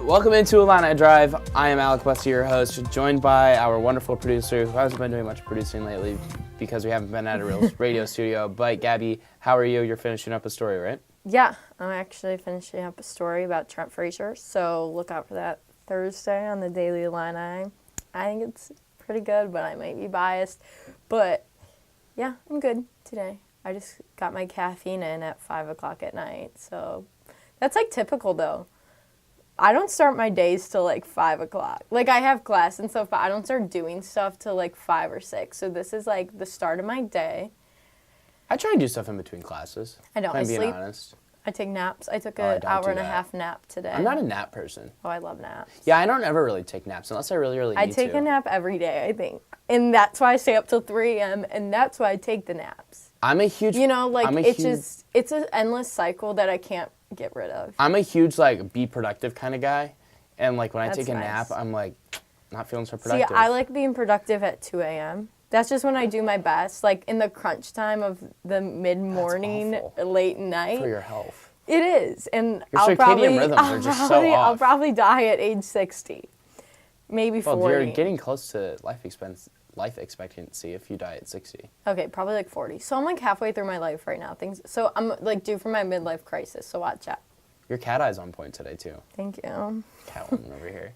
Welcome into Illini Drive. I am Alec, Busse, your host, joined by our wonderful producer, who hasn't been doing much producing lately because we haven't been at a real radio studio. But Gabby, how are you? You're finishing up a story, right? Yeah, I'm actually finishing up a story about Trent Frazier, so look out for that Thursday on the Daily Illini. I think it's pretty good, but I might be biased. But yeah, I'm good today. I just got my caffeine in at 5 o'clock at night, so that's like typical though. I don't start my days till like 5 o'clock. Like I have class and stuff, but I don't start doing stuff till like 5 or 6. So this is like the start of my day. I try and do stuff in between classes. I don't. I'm being sleep. honest. I take naps. I took an hour and a half nap today. I'm not a nap person. Oh, I love naps. Yeah, I don't ever really take naps unless I really need to. I take a nap every day, I think. And that's why I stay up till 3 a.m. and that's why I take the naps. I'm a huge... it's an endless cycle that I can't get rid of. I'm a huge, be productive kind of guy. And, when I That's take a nice. nap, I'm, not feeling so productive. See, I like being productive at 2 a.m. That's just when I do my best. Like, in the crunch time of the mid-morning, late night. For your health. It is. And Your circadian rhythms are just so off. I'll probably die at age 60. Maybe 40. Well, you're getting close to life expectancy if you die at 60. Okay, probably like 40. So I'm halfway through my life right now. So I'm due for my midlife crisis. So watch out. Your cat eye's on point today too. Thank you. Cat woman over here.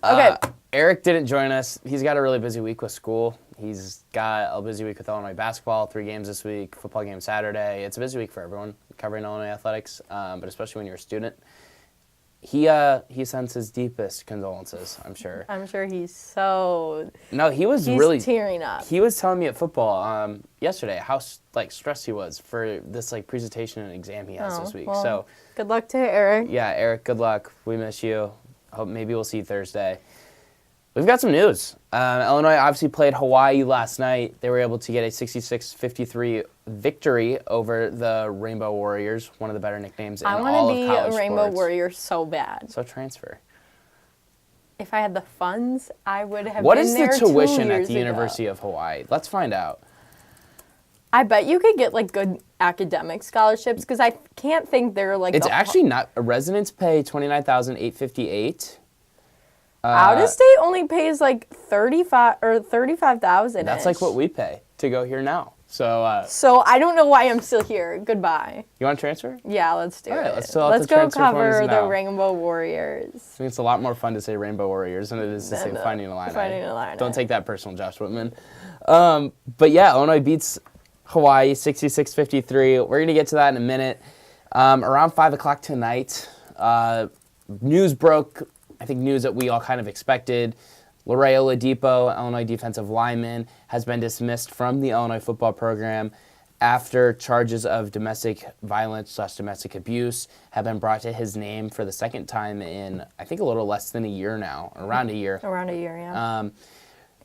Okay. Eric didn't join us. He's got a really busy week with school. He's got a busy week with Illinois basketball, 3 games this week, football game Saturday. It's a busy week for everyone covering Illinois athletics, but especially when you're a student. He sends his deepest condolences, I'm sure. I'm sure he's so... No, he's really tearing up. He was telling me at football yesterday how stressed he was for this presentation and exam he has this week. Well, so good luck to Eric. Yeah, Eric, good luck. We miss you. Hope maybe we'll see you Thursday. We've got some news. Illinois obviously played Hawaii last night. They were able to get a 66-53 victory over the Rainbow Warriors, one of the better nicknames in all of college sports. I want to be a Rainbow Warrior so bad. So transfer. If I had the funds, I would have What been is there 2 years the tuition at the ago. University of Hawaii? Let's find out. I bet you could get good academic scholarships because I can't think they're It's actually not. Residents pay $29,858. Out of state only pays $35,000. That's what we pay to go here now. So so I don't know why I'm still here. Goodbye. You want to transfer? Yeah, let's do All right, it. let's fill out the go transfer cover forms the now. Rainbow Warriors. I think it's a lot more fun to say Rainbow Warriors than it is to say Finding Illini. Finding Illini. Don't take that personal, Josh Whitman. But yeah, Illinois beats Hawaii 66-53. We're going to get to that in a minute. Around 5 o'clock tonight, news broke. I think news that we all kind of expected. Lorea Oladipo, Illinois defensive lineman, has been dismissed from the Illinois football program after charges of domestic violence / domestic abuse have been brought to his name for the second time in, I think, a little less than a year now, around a year. Around a year, yeah.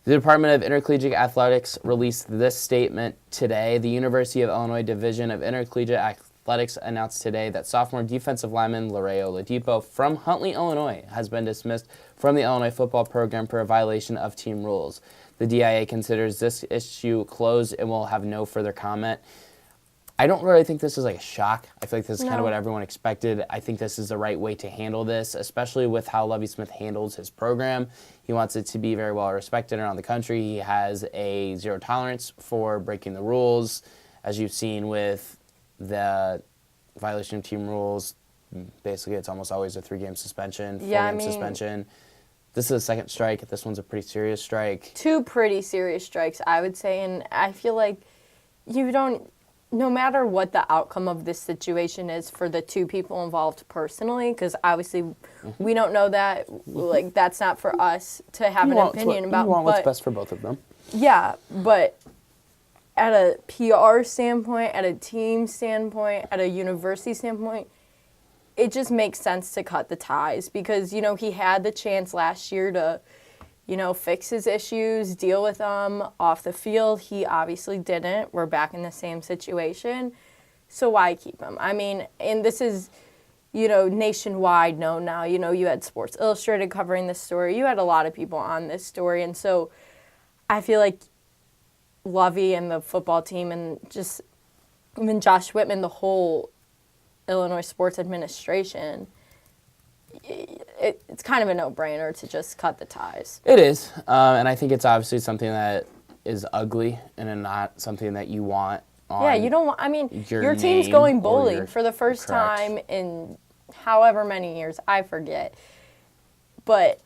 The Department of Intercollegiate Athletics released this statement today. The University of Illinois Division of Intercollegiate Athletics announced today that sophomore defensive lineman Lorea Oladipo from Huntley, Illinois, has been dismissed from the Illinois football program for a violation of team rules. The DIA considers this issue closed and will have no further comment. I don't really think this is a shock. I feel like this is kind of what everyone expected. I think this is the right way to handle this, especially with how Lovie Smith handles his program. He wants it to be very well respected around the country. He has a zero tolerance for breaking the rules, as you've seen with the violation of team rules. Basically, it's almost always a 3-game suspension, 4-game suspension. This is a second strike. This one's a pretty serious strike. 2 pretty serious strikes, I would say, and I feel like no matter what the outcome of this situation is for the 2 people involved personally, because obviously we don't know that, that's not for us to have an opinion about. You want what's best for both of them. Yeah, but at a PR standpoint, at a team standpoint, at a university standpoint, it just makes sense to cut the ties because, he had the chance last year to, fix his issues, deal with them off the field. He obviously didn't. We're back in the same situation. So why keep him? I mean, and this is, nationwide known now. You had Sports Illustrated covering this story. You had a lot of people on this story. And so I feel like Lovie and the football team and just even Josh Whitman, the whole Illinois sports administration, it's kind of a no-brainer to just cut the ties. It is, and I think it's obviously something that is ugly and not something that you want on Yeah, you don't want, I mean, your team's name going or bowling your- for the first correct. time in however many years, I forget. But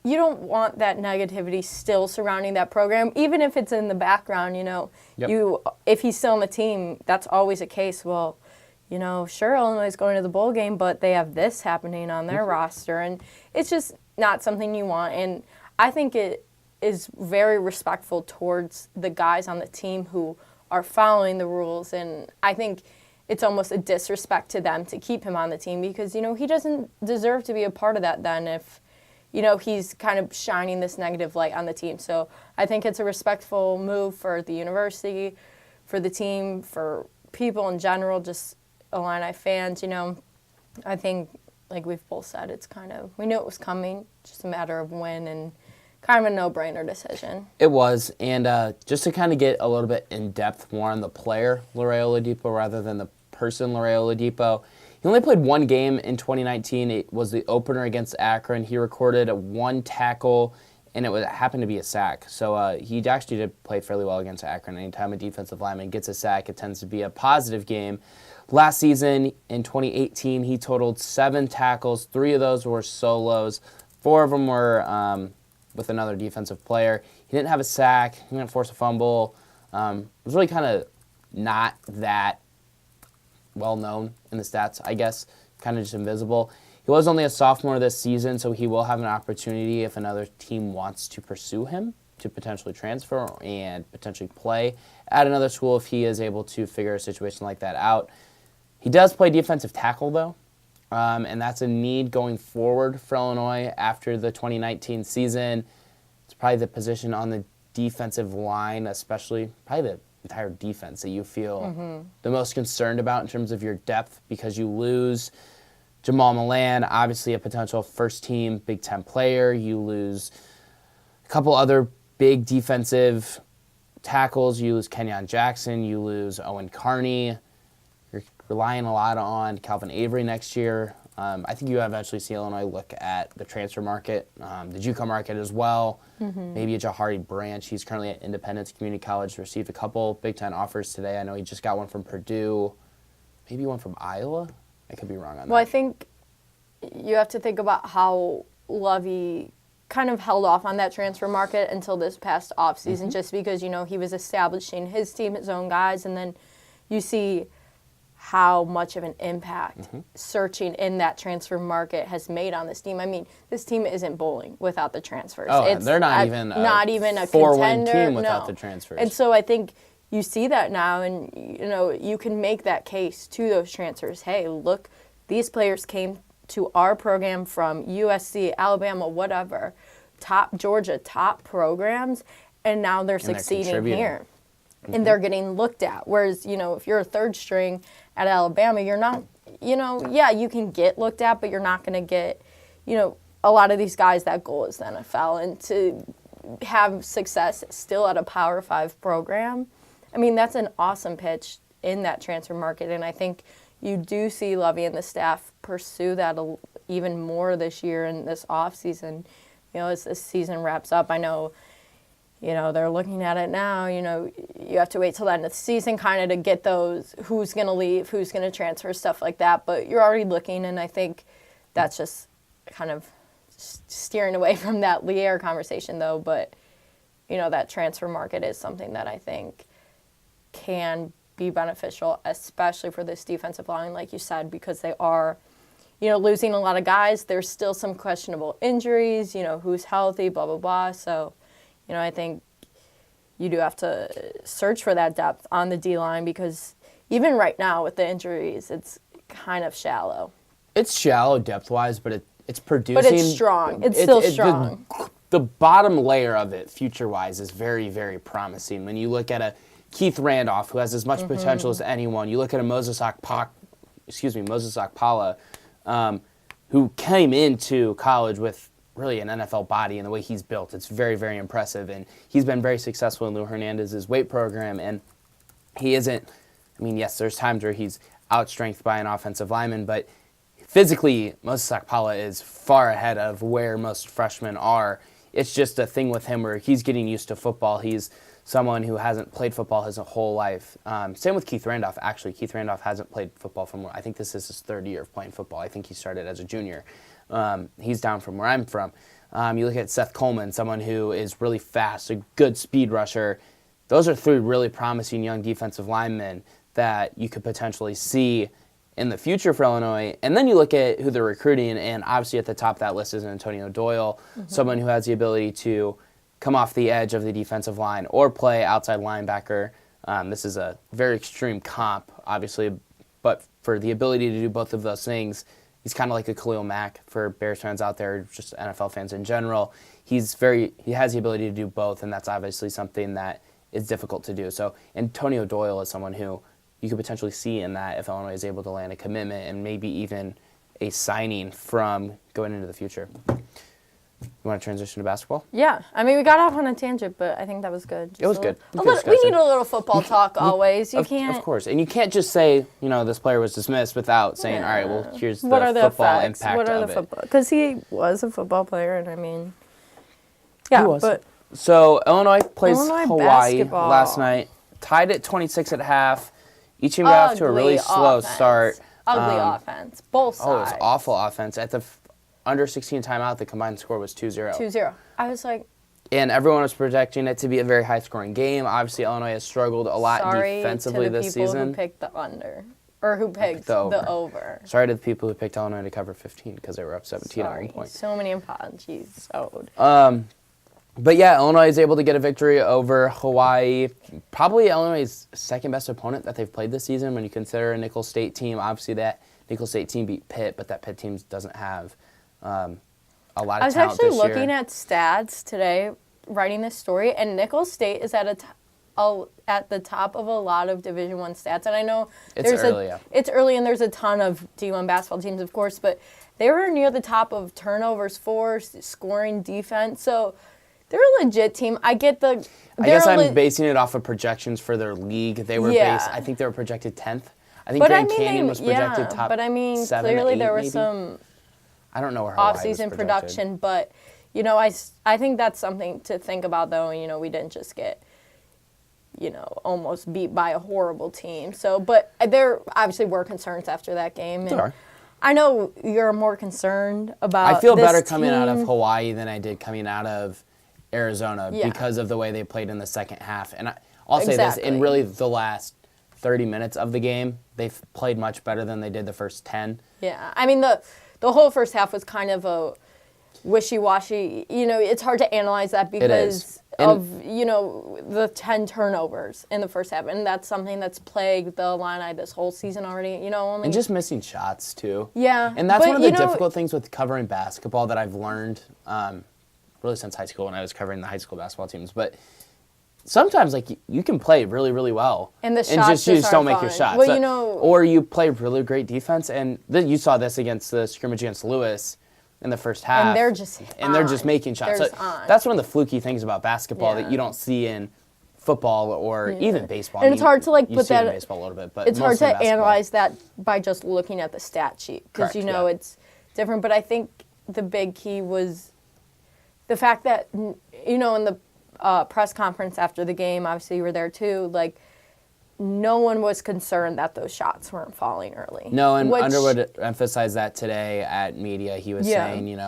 you don't want that negativity still surrounding that program, even if it's in the background, Yep. If he's still on the team, that's always a case. Well, sure, Illinois is going to the bowl game, but they have this happening on their roster, and it's just not something you want. And I think it is very respectful towards the guys on the team who are following the rules, and I think it's almost a disrespect to them to keep him on the team because, he doesn't deserve to be a part of that then if, he's kind of shining this negative light on the team. So I think it's a respectful move for the university, for the team, for people in general, just Illini fans, I think, like we've both said, it's kind of, we knew it was coming, just a matter of when, and kind of a no-brainer decision. It was, and just to kind of get a little bit in depth more on the player, Lorea Oladipo, rather than the person, Lorea Oladipo. He only played one game in 2019. It was the opener against Akron. He recorded one tackle, and it happened to be a sack. So he actually did play fairly well against Akron. Anytime a defensive lineman gets a sack, it tends to be a positive game. Last season, in 2018, he totaled 7 tackles. 3 of those were solos. 4 of them were with another defensive player. He didn't have a sack. He didn't force a fumble. It was really kind of not that well-known in the stats, I guess, kind of just invisible. He was only a sophomore this season, so he will have an opportunity if another team wants to pursue him to potentially transfer and potentially play at another school if he is able to figure a situation like that out. He does play defensive tackle, though, and that's a need going forward for Illinois after the 2019 season. It's probably the position on the defensive line, especially probably the entire defense that you feel the most concerned about in terms of your depth because you lose Jamal Milan, obviously a potential first-team Big Ten player. You lose a couple other big defensive tackles. You lose Kenyon Jackson. You lose Owen Carney. You're relying a lot on Calvin Avery next year. I think you eventually see Illinois look at the transfer market, the JUCO market as well. Maybe a Jahari Branch. He's currently at Independence Community College. Received a couple Big Ten offers today. I know he just got one from Purdue. Maybe one from Iowa. I could be wrong on that. Well, I think you have to think about how Lovey kind of held off on that transfer market until this past offseason just because, he was establishing his team, his own guys, and then you see how much of an impact searching in that transfer market has made on this team. I mean, this team isn't bowling without the transfers. Oh, they're not even a 4-win team without the transfers. And so I think you see that now, and you can make that case to those transfers. Hey, look, these players came to our program from USC, Alabama, whatever, top Georgia, top programs, and now they're succeeding here. And they're getting looked at. Whereas, if you're a third string at Alabama, you're not, you can get looked at, but you're not going to get, a lot of these guys, that goal is the NFL. And to have success still at a Power 5 program, I mean, that's an awesome pitch in that transfer market. And I think you do see Lovey and the staff pursue that even more this year and this offseason. As this season wraps up, I know, they're looking at it now. You have to wait till the end of the season kind of to get those who's going to leave, who's going to transfer, stuff like that. But you're already looking, and I think that's just kind of steering away from that Lier conversation, though. But, that transfer market is something that I think can be beneficial, especially for this defensive line, like you said, because they are, losing a lot of guys. There's still some questionable injuries, who's healthy, blah, blah, blah. So, I think you do have to search for that depth on the D-line because even right now with the injuries, it's kind of shallow. It's shallow depth-wise, but it's producing. But it's strong. It's still strong. The bottom layer of it, future-wise, is very, very promising. When you look at a Keith Randolph, who has as much potential as anyone, you look at a Moses Akpala, who came into college with really an NFL body and the way he's built. It's very, very impressive. And he's been very successful in Lou Hernandez's weight program. And he isn't, yes, there's times where he's outstrengthed by an offensive lineman, but physically, Moses Akpala is far ahead of where most freshmen are. It's just a thing with him where he's getting used to football. He's someone who hasn't played football his whole life. Same with Keith Randolph, actually. Keith Randolph hasn't played football I think this is his third year of playing football. I think he started as a junior. He's down from where I'm from. You look at Seth Coleman, someone who is really fast, a good speed rusher. Those are three really promising young defensive linemen that you could potentially see in the future for Illinois. And then you look at who they're recruiting, and obviously at the top of that list is Antonio Doyle, someone who has the ability to come off the edge of the defensive line or play outside linebacker. This is a very extreme comp, obviously, but for the ability to do both of those things, he's kind of like a Khalil Mack for Bears fans out there, just NFL fans in general. He has the ability to do both, and that's obviously something that is difficult to do. So Antonio Doyle is someone who you could potentially see in that if Illinois is able to land a commitment and maybe even a signing from going into the future. You want to transition to basketball? Yeah. I mean, we got off on a tangent, but I think that was good. It was good. We need a little football talk always. Of course. And you can't just say, this player was dismissed without saying, all right, well, here's the football impact what are of the it. Because he was a football player, and I mean, yeah. He was. But so Illinois plays Hawaii basketball. last night, tied at 26 at half. Each team got off to a really slow start. Ugly offense. Both sides. Oh, it was awful offense. At the under 16 timeout, the combined score was 2-0. 2-0. I was like... And everyone was projecting it to be a very high-scoring game. Obviously, Illinois has struggled a lot defensively this season. Sorry to the people who picked the under. Or who picked the over. Sorry to the people who picked Illinois to cover 15 because they were up 17 at one point. So many apologies owed. But yeah, Illinois is able to get a victory over Hawaii. Probably Illinois' second-best opponent that they've played this season when you consider a Nicholls State team. Obviously, that Nicholls State team beat Pitt, but that Pitt team doesn't have a lot of talent this year. I was actually looking at stats today, writing this story, and Nicholls State is at the top of a lot of Division I stats. And I know it's early, and there's a ton of D1 basketball teams, of course, but they were near the top of turnovers forced, scoring, defense. So they're a legit team. I guess I'm basing it off of projections for their league. They were I think they were projected 10th. I think Grand Canyon was projected top 7 but I mean, 7, clearly 8, there was maybe. some I don't know where Hawaii off-season was production, but I think that's something to think about, though. We didn't just get almost beat by a horrible team. So, but there obviously were concerns after that game. There are. I know you're more concerned about. I feel this better coming team. out of Hawaii than I did coming out of Arizona because of the way they played in the second half. And I'll say this, in really the last 30 minutes of the game, they've played much better than they did the first 10. Yeah, I mean, the whole first half was kind of a wishy-washy. It's hard to analyze that because of, the 10 turnovers in the first half. And that's something that's plagued the Illini this whole season already. And just missing shots, too. Yeah. And that's one of the difficult things with covering basketball that I've learned really since high school when I was covering the high school basketball teams. But sometimes, you can play really, really well. And the shots just don't make your shots. Well, or you play really great defense. And you saw this against the scrimmage against Lewis in the first half. And they're just making shots. So that's one of the fluky things about basketball that you don't see in football or even baseball. And it's hard to put that in baseball a little bit, but it's hard to analyze that by just looking at the stat sheet because it's different. But I think the big key was the fact that in the press conference after the game, obviously you were there too, no one was concerned that those shots weren't falling early. No, and Underwood emphasized that today at media. He was saying,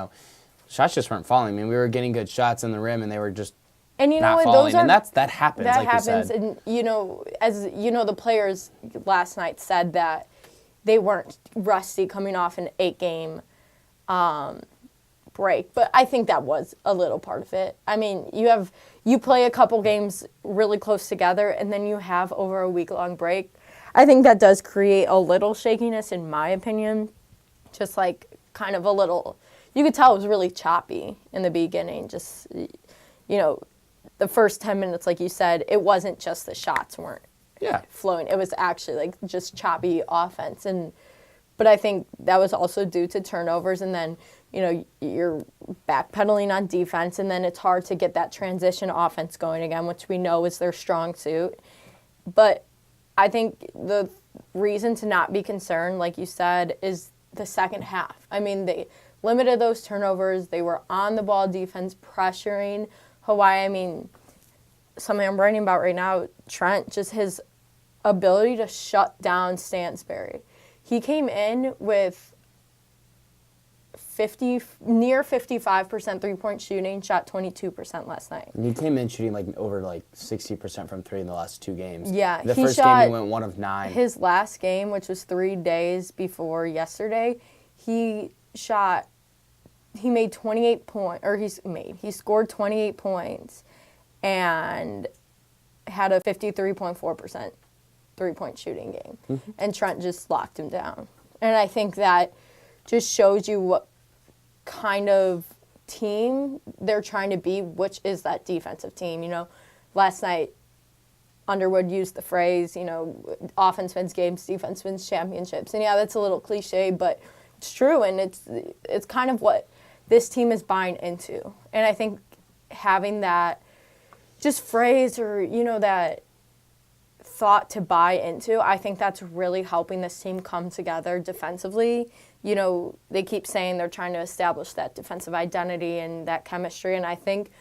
shots just weren't falling. I mean, we were getting good shots in the rim, and they were just not falling. And that happens, that like happens, you said. And, as the players last night said that they weren't rusty coming off an 8-game break. But I think that was a little part of it. I mean, you play a couple games really close together, and then you have over a week-long break. I think that does create a little shakiness, in my opinion. Just kind of a little, you could tell it was really choppy in the beginning. Just, the first 10 minutes, like you said, it wasn't just the shots weren't flowing. It was actually just choppy offense. But I think that was also due to turnovers, and then you're backpedaling on defense, and then it's hard to get that transition offense going again, which we know is their strong suit. But I think the reason to not be concerned, like you said, is the second half. I mean, they limited those turnovers. They were on the ball defense, pressuring Hawaii. I mean, something I'm writing about right now, Trent, just his ability to shut down Stansbury. He came in with near 55% three-point shooting, shot 22% last night. And he came in shooting over 60% from three in the last 2 games. Yeah, the first game he went 1 of 9. His last game, which was 3 days before yesterday, he made 28 points, or he scored 28 points and had a 53.4% three-point shooting game. Mm-hmm. And Trent just locked him down. And I think that just shows you what kind of team they're trying to be, which is that defensive team. Last night, Underwood used the phrase, offense wins games, defense wins championships. And yeah, that's a little cliche, but it's true, and it's kind of what this team is buying into. And I think having that just phrase or, that thought to buy into, I think that's really helping this team come together defensively. They keep saying they're trying to establish that defensive identity and that chemistry, and I think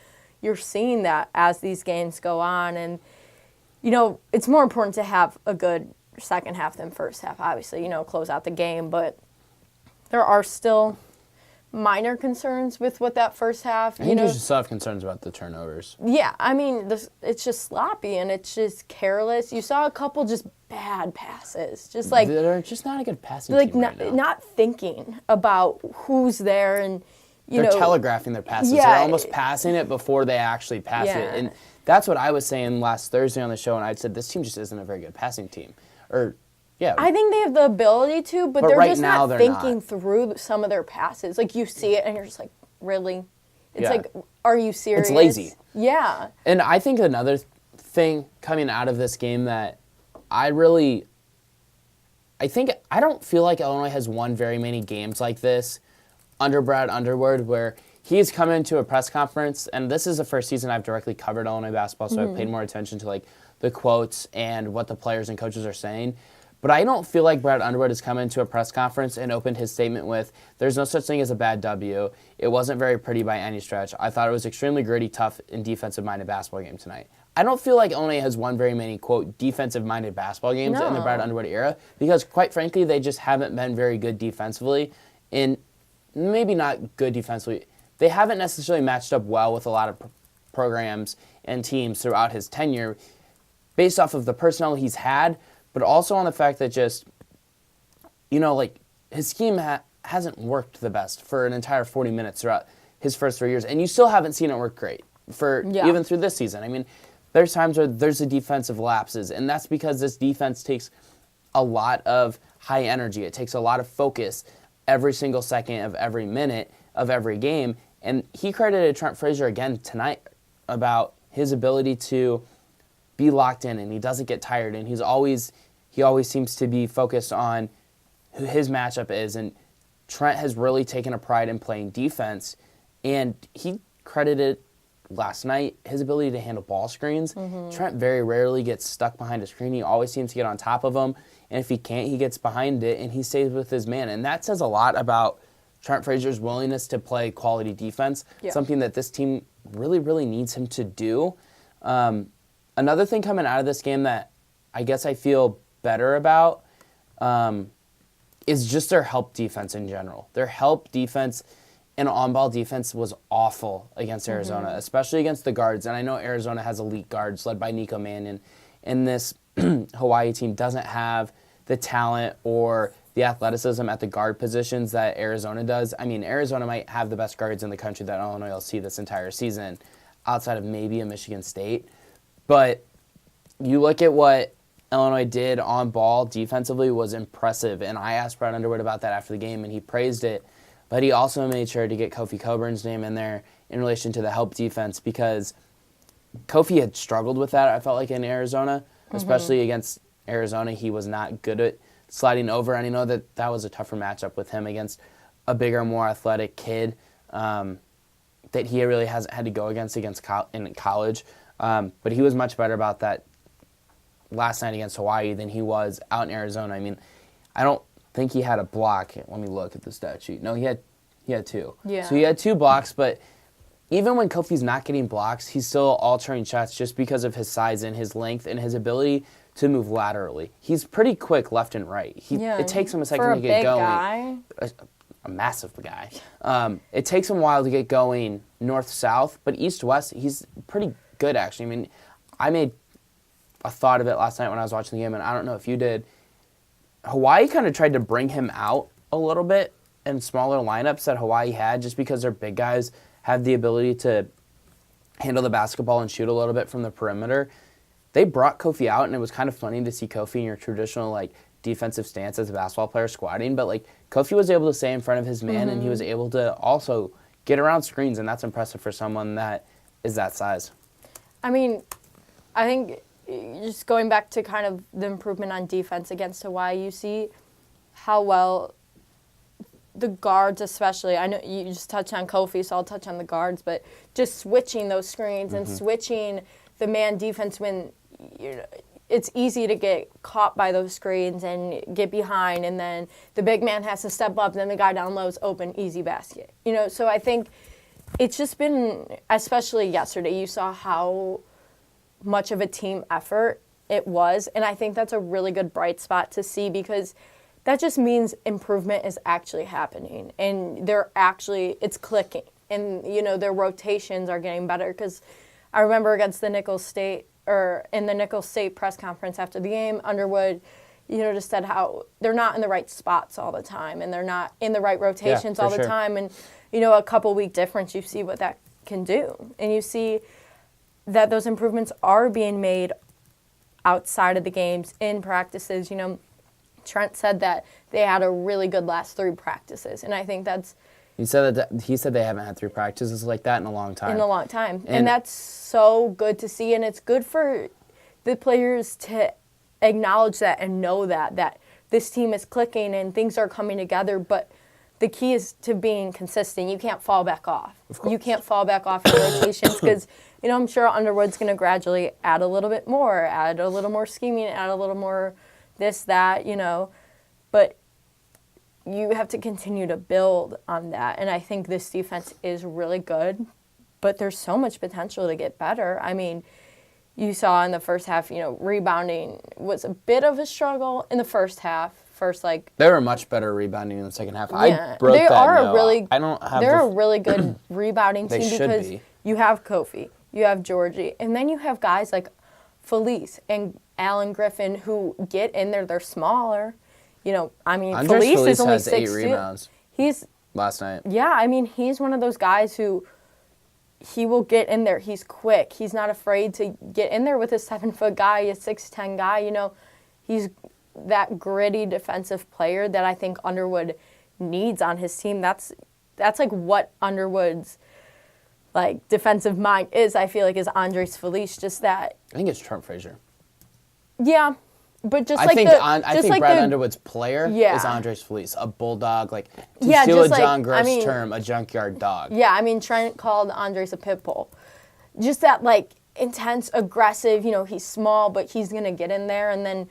you're seeing that as these games go on. And, it's more important to have a good second half than first half, obviously, close out the game, but there are still minor concerns with what that first half, I think you still have concerns about the turnovers. Yeah, I mean, it's just sloppy and it's just careless. You saw a couple just bad passes, just they're just not a good passing team right now. Not thinking about who's there, and they're telegraphing their passes. Yeah, they're almost passing it before they actually pass it, and that's what I was saying last Thursday on the show. And I said this team just isn't a very good passing team, Yeah. I think they have the ability to, but they're right just now, not thinking through some of their passes. You see it, and you're just like, really? It's are you serious? It's lazy. Yeah. And I think another thing coming out of this game that I don't feel like Illinois has won very many games like this under Brad Underwood, where he's come into a press conference, and this is the first season I've directly covered Illinois basketball, so I've paid more attention to the quotes and what the players and coaches are saying. But I don't feel like Brad Underwood has come into a press conference and opened his statement with, there's no such thing as a bad W. It wasn't very pretty by any stretch. I thought it was extremely gritty, tough, and defensive-minded basketball game tonight. I don't feel like Illinois has won very many, quote, defensive-minded basketball games in the Brad Underwood era, because, quite frankly, they just haven't been very good defensively. And maybe not good defensively. They haven't necessarily matched up well with a lot of programs and teams throughout his tenure based off of the personnel he's had, but also on the fact that just, his scheme hasn't worked the best for an entire 40 minutes throughout his first 3 years, and you still haven't seen it work great even through this season. I mean, there's times where there's the defensive lapses, and that's because this defense takes a lot of high energy. It takes a lot of focus every single second of every minute of every game, and he credited Trent Frazier again tonight about his ability to be locked in, and he doesn't get tired, and he always seems to be focused on who his matchup is, and Trent has really taken a pride in playing defense, and he credited last night his ability to handle ball screens. Trent very rarely gets stuck behind a screen. He always seems to get on top of them, and if he can't, he gets behind it, and he stays with his man, and that says a lot about Trent Frazier's willingness to play quality defense, something that this team really, really needs him to do. Another thing coming out of this game that I guess I feel better about is just their help defense in general. Their help defense and on-ball defense was awful against Arizona, especially against the guards. And I know Arizona has elite guards led by Nico Mannion, and this Hawaii team doesn't have the talent or the athleticism at the guard positions that Arizona does. I mean, Arizona might have the best guards in the country that Illinois will see this entire season, outside of maybe a Michigan State. But you look at what Illinois did on ball defensively was impressive, and I asked Brad Underwood about that after the game, and he praised it. But he also made sure to get Kofi Coburn's name in there in relation to the help defense, because Kofi had struggled with that, I felt like, in Arizona, especially against Arizona. He was not good at sliding over, and I know that was a tougher matchup with him against a bigger, more athletic kid that he really hasn't had to go against in college. But he was much better about that last night against Hawaii than he was out in Arizona. I mean, I don't think he had a block. Let me look at the stat sheet. No, he had 2. Yeah. So he had 2 blocks, but even when Kofi's not getting blocks, he's still altering shots just because of his size and his length and his ability to move laterally. He's pretty quick left and right. It takes him a second to get going. Guy. A massive guy. It takes him a while to get going north-south, but east-west, he's pretty good, actually. I mean, I made a thought of it last night when I was watching the game, and I don't know if you did. Hawaii kind of tried to bring him out a little bit in smaller lineups that Hawaii had just because their big guys have the ability to handle the basketball and shoot a little bit from the perimeter. They brought Kofi out, and it was kind of funny to see Kofi in your traditional, like, defensive stance as a basketball player squatting, but, like, Kofi was able to stay in front of his man, and he was able to also get around screens, and that's impressive for someone that is that size. I mean, I think just going back to kind of the improvement on defense against Hawaii, you see how well the guards especially, I know you just touched on Kofi, so I'll touch on the guards, but just switching those screens and switching the man defense when it's easy to get caught by those screens and get behind, and then the big man has to step up, then the guy down low is open, easy basket. So I think it's just been, especially yesterday, you saw how much of a team effort it was, and I think that's a really good bright spot to see because that just means improvement is actually happening, and it's clicking, and their rotations are getting better. Because I remember against the Nicholls State, or in the Nicholls State press conference after the game, Underwood, just said how they're not in the right spots all the time, and they're not in the right rotations all the time, and a couple week difference, you see what that can do, and you see that those improvements are being made outside of the games in practices. Trent said that they had a really good last 3 practices, and I think that's... He said they haven't had 3 practices like that in a long time. And that's so good to see, and it's good for the players to acknowledge that and know that this team is clicking and things are coming together, but the key is to being consistent. You can't fall back off. You can't fall back off your rotations because, I'm sure Underwood's going to gradually add a little bit more, add a little more scheming, add a little more this, that, but you have to continue to build on that. And I think this defense is really good, but there's so much potential to get better. I mean, you saw in the first half, rebounding was a bit of a struggle in the first half. They were much better rebounding in the second half. Yeah, I broke they that. are no, a really. I don't have. They're a really good rebounding team because be. You have Kofi, you have Georgie, and then you have guys like Felice and Alan Griffin who get in there. They're smaller. Andres Felice is only has 8 6'2". rebounds. He's last night. Yeah, I mean, he's one of those guys who he will get in there. He's quick. He's not afraid to get in there with a 7-foot guy, a 6'10" guy. He's that gritty defensive player that I think Underwood needs on his team. That's like what Underwood's like defensive mind is. I feel like is Andres Felice. Just that. I think it's Trent Frazier. Yeah. But just I think Brad Underwood's player is Andres Felice, a bulldog, to steal a John Gross term, a junkyard dog. Yeah, I mean, Trent called Andres a pit bull. Just that, intense, aggressive, he's small, but he's going to get in there. And then,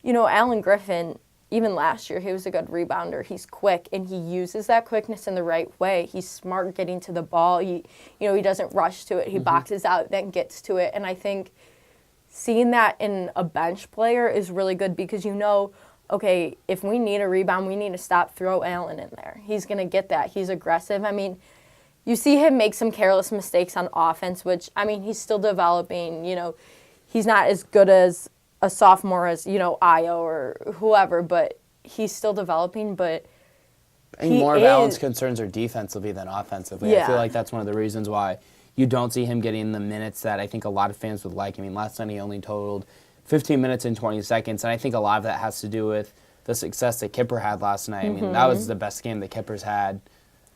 Alan Griffin, even last year, he was a good rebounder. He's quick, and he uses that quickness in the right way. He's smart getting to the ball. He doesn't rush to it. He boxes out, then gets to it. And I think seeing that in a bench player is really good because okay, if we need a rebound, we need to throw Allen in there. He's going to get that. He's aggressive. I mean, you see him make some careless mistakes on offense, which, I mean, he's still developing. He's not as good as a sophomore as, Io or whoever, but he's still developing. But I think more of Allen's concerns are defensively than offensively. Yeah. I feel like that's one of the reasons why you don't see him getting the minutes that I think a lot of fans would like. I mean, last night he only totaled 15 minutes and 20 seconds, and I think a lot of that has to do with the success that Kipper had last night. I mean, that was the best game that Kipper's had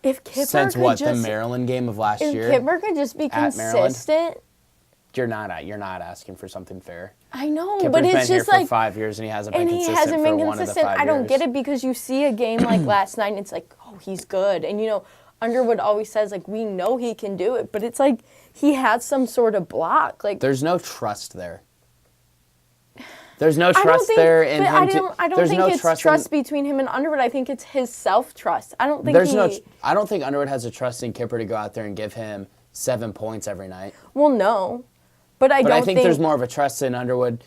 since the Maryland game of last year. If Kipper could just be consistent. You're not asking for something fair. I know, Kipper's but it's been just here for 5 years, and he hasn't been consistent for one of the 5 years. I don't get it because you see a game like last night, and it's like, oh, he's good. And, Underwood always says, we know he can do it, but it's like he has some sort of block. There's no trust there. There's no trust there in him. I don't think it's trust between him and Underwood. I think it's his self-trust. I don't think I don't think Underwood has a trust in Kipper to go out there and give him 7 points every night. Well, no. But I think there's more of a trust in Underwood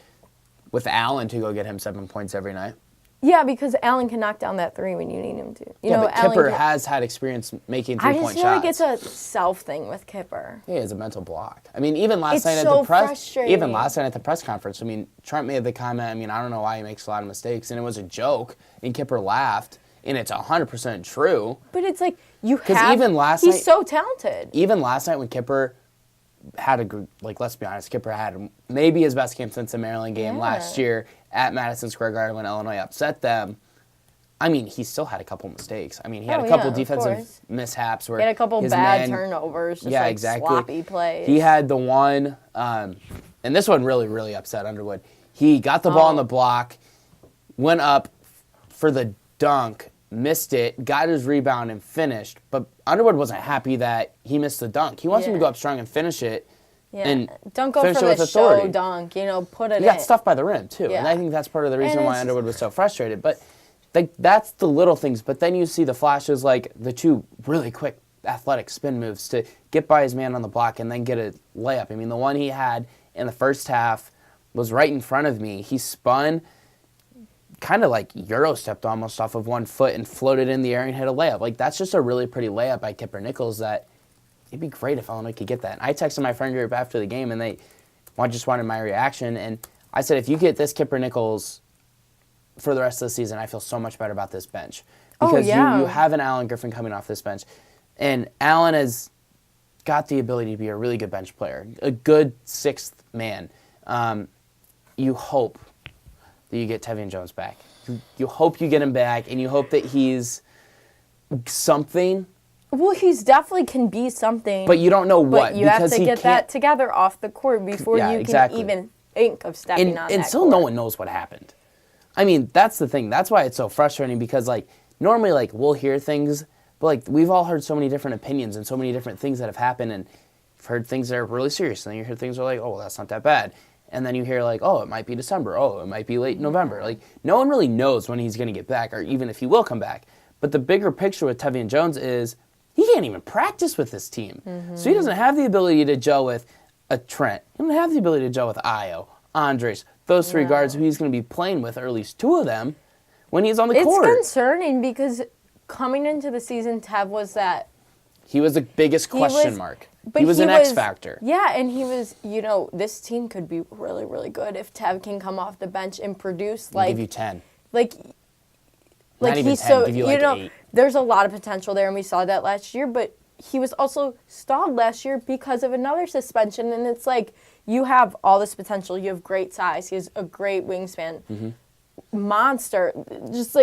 with Allen to go get him 7 points every night. Yeah, because Allen can knock down that three when you need him to. But Kipper has had experience making 3-point shots. I just feel like it's a self thing with Kipper. Yeah, it's a mental block. I mean, even last night at the press conference, I mean, Trent made the comment, I mean, I don't know why he makes a lot of mistakes, and it was a joke, and Kipper laughed, and it's 100% true. But it's like, he's so talented. Even last night when Kipper had let's be honest, Kipper had maybe his best game since the Maryland game last year at Madison Square Garden when Illinois upset them. I mean, he still had a couple mistakes. I mean, he had a couple defensive mishaps where he had a couple bad turnovers, sloppy plays. He had the one, and this one really, really upset Underwood. He got the ball on the block, went up for the dunk, missed it, got his rebound, and finished. But Underwood wasn't happy that he missed the dunk. He wants him to go up strong and finish it. Yeah, and don't go for the show dunk. Put it in. He got stuffed by the rim, too. Yeah. And I think that's part of the reason why Underwood was so frustrated. But that's the little things. But then you see the flashes like the two really quick athletic spin moves to get by his man on the block and then get a layup. I mean, the one he had in the first half was right in front of me. He spun, kind of like Euro stepped almost off of one foot and floated in the air and hit a layup. Like, that's just a really pretty layup by Kipper Nichols that it'd be great if Illinois could get that. And I texted my friend group after the game, and they just wanted my reaction. And I said, if you get this Kipper Nichols for the rest of the season, I feel so much better about this bench. Because you have an Allen Griffin coming off this bench. And Allen has got the ability to be a really good bench player, a good sixth man. You hope that you get Tevian Jones back. You hope you get him back, and you hope that he's something. Well, he's definitely can be something. But you don't know what. But you have to get that together off the court before you can even think of stepping on that And still court. No one knows what happened. I mean, that's the thing. That's why it's so frustrating because, normally, we'll hear things, but, we've all heard so many different opinions and so many different things that have happened, and you've heard things that are really serious, and then you hear things that are like, oh, well, that's not that bad. And then you hear, oh, it might be December. Oh, it might be late November. No one really knows when he's going to get back or even if he will come back. But the bigger picture with Tevian Jones is he can't even practice with this team. Mm-hmm. So he doesn't have the ability to gel with a Trent. He doesn't have the ability to gel with Ayo, Andres, those three guards who he's going to be playing with, or at least two of them, when he's on the court. It's concerning because coming into the season, Tev was that. He was the biggest question mark. He was an X factor. Yeah, and he was, this team could be really, really good if Tev can come off the bench and produce I'll give you 10. Not even 10, give you 8. There's a lot of potential there, and we saw that last year, but he was also stalled last year because of another suspension, and it's you have all this potential. You have great size. He has a great wingspan. Mm-hmm. Monster. Just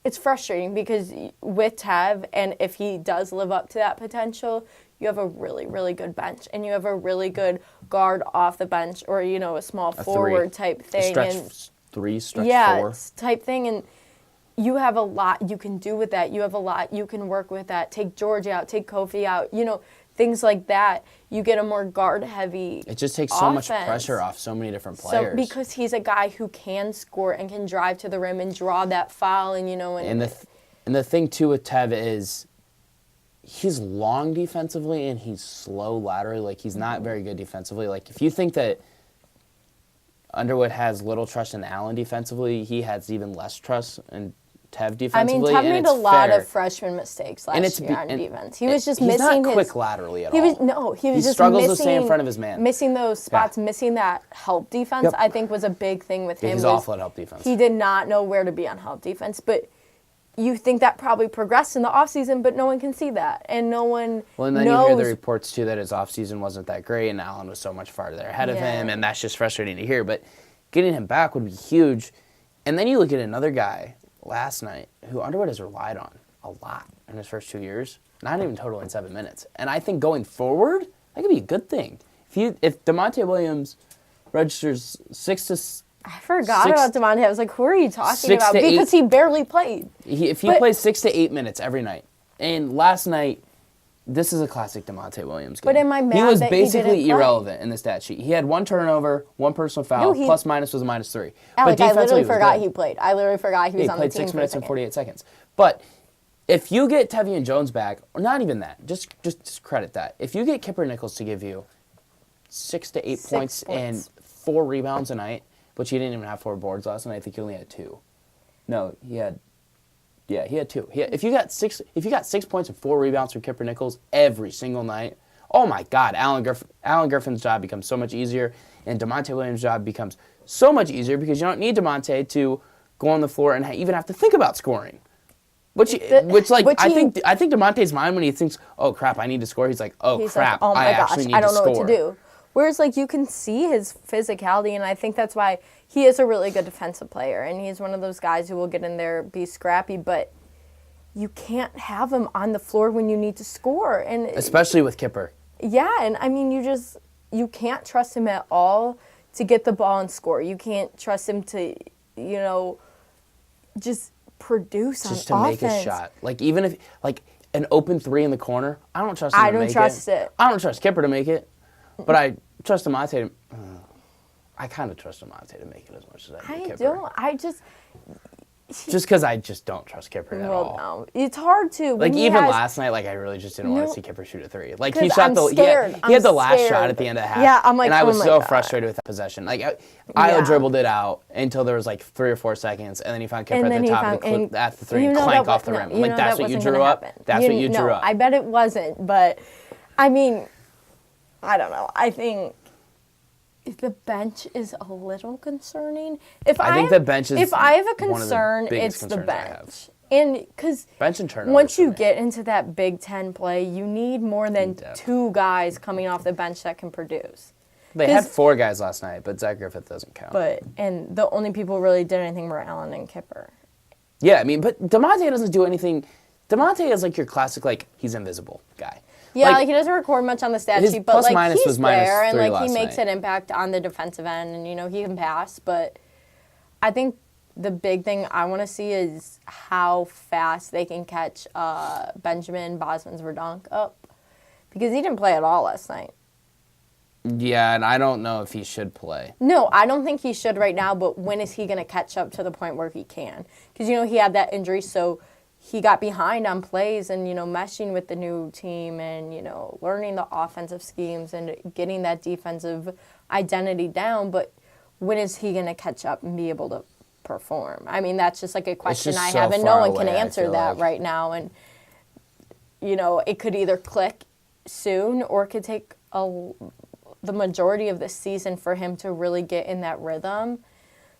it's frustrating because with Tev, and if he does live up to that potential, you have a really, really good bench, and you have a really good guard off the bench, or a small forward type thing, stretch 4 type thing, and you have a lot you can do with that. You have a lot you can work with that. Take George out, take Kofi out, things like that. You get a more guard-heavy It just takes so much pressure off so many different players. So because he's a guy who can score and can drive to the rim and draw that foul, and And the thing, too, with Tev is he's long defensively and he's slow laterally. He's not very good defensively. If you think that Underwood has little trust in Allen defensively, he has even less trust in Tev defensively. Tev made a lot of freshman mistakes last year on defense. He was just missing He's not quick laterally at all. He was just struggles to stay in front of his man. Missing those spots, missing that help defense, I think was a big thing with him. He's awful at help defense. He did not know where to be on help defense, but you think that probably progressed in the offseason, but no one can see that, and no one and then you hear the reports, too, that his offseason wasn't that great, and Allen was so much farther ahead of him, and that's just frustrating to hear, but getting him back would be huge. And then you look at another guy last night who Underwood has relied on a lot in his first 2 years, not even totaling 7 minutes. And I think going forward, that could be a good thing. If DeMonte Williams registers 6 to I forgot about DeMonte. I was like, who are you talking about? Because he barely played. If he plays 6 to 8 minutes every night, and last night this is a classic DeMonte Williams game. But am I mad he was that he basically didn't play? irrelevant in the stat sheet. He had 1 turnover, 1 personal foul, plus minus was a -3. Alec, but I literally was forgot good. he played. I literally forgot he was on the played team 6 for minutes a and second. 48 seconds. But if you get Tevian Jones back, or not even that, just credit that. If you get Kipper Nichols to give you 6 to 8 points and 4 rebounds a night, which he didn't even have 4 boards last night. I think he only had 2. No, he had 2. If you got 6 points and 4 rebounds from Kipper Nichols every single night, oh my God, Alan Griffin's job becomes so much easier, and DeMonte Williams' job becomes so much easier because you don't need DeMonte to go on the floor and even have to think about scoring. I think DeMonte's mind when he thinks, oh crap, I need to score. He's like, crap, oh my gosh, actually need I don't to know score. what to do. Whereas like you can see his physicality, and I think that's why he is a really good defensive player, and he's one of those guys who will get in there, be scrappy, but you can't have him on the floor when you need to score, and especially with Kipper. Yeah, and I mean you can't trust him at all to get the ball and score. You can't trust him to, just produce on offense. Just to make a shot. Like, even if, like, an open 3 in the corner, I don't trust him to make it. I don't trust it. I don't trust Kipper to make it, but I trust DeMonte to... I kind of trust DeMonte to make it as much as I do Kipper. Just because I just don't trust Kipper at all. No. It's hard to. Like, even last night, like, I really just didn't want to see Kipper shoot a 3. Like, he shot he had the last shot at the end of the half. Yeah, I'm like, and I was so God. frustrated with that possession. Like, I dribbled it out until there was, like, 3 or 4 seconds, and then he found Kipper at the top at the 3 and clank off the rim. I'm like, that's what you drew up? That's what you drew up? I bet it wasn't, but, I mean, I don't know. I think the bench is a little concerning. I think the bench is if I have a one of the concern, biggest it's the concerns I have. bench. And because bench and turnovers once you for me. get into that Big Ten play, you need more than 2 guys coming off the bench that can produce. They had 4 guys last night, but Zach Griffith doesn't count. And the only people who really did anything were Allen and Kipper. Yeah, I mean, but DeMonte doesn't do anything. DeMonte is like your classic, like, he's invisible guy. Yeah, like he doesn't record much on the stat sheet, but like minus he's was minus there and 3 like he last makes night. an impact on the defensive end, and he can pass. But I think the big thing I want to see is how fast they can catch Benjamin Bosman's Verdonk up, because he didn't play at all last night. Yeah, and I don't know if he should play. No, I don't think he should right now. But when is he going to catch up to the point where he can? Because he had that injury, so he got behind on plays and, meshing with the new team and, learning the offensive schemes and getting that defensive identity down. But when is he going to catch up and be able to perform? I mean, that's just like a question I have, and no one can answer that right now. And, it could either click soon or it could take the majority of the season for him to really get in that rhythm.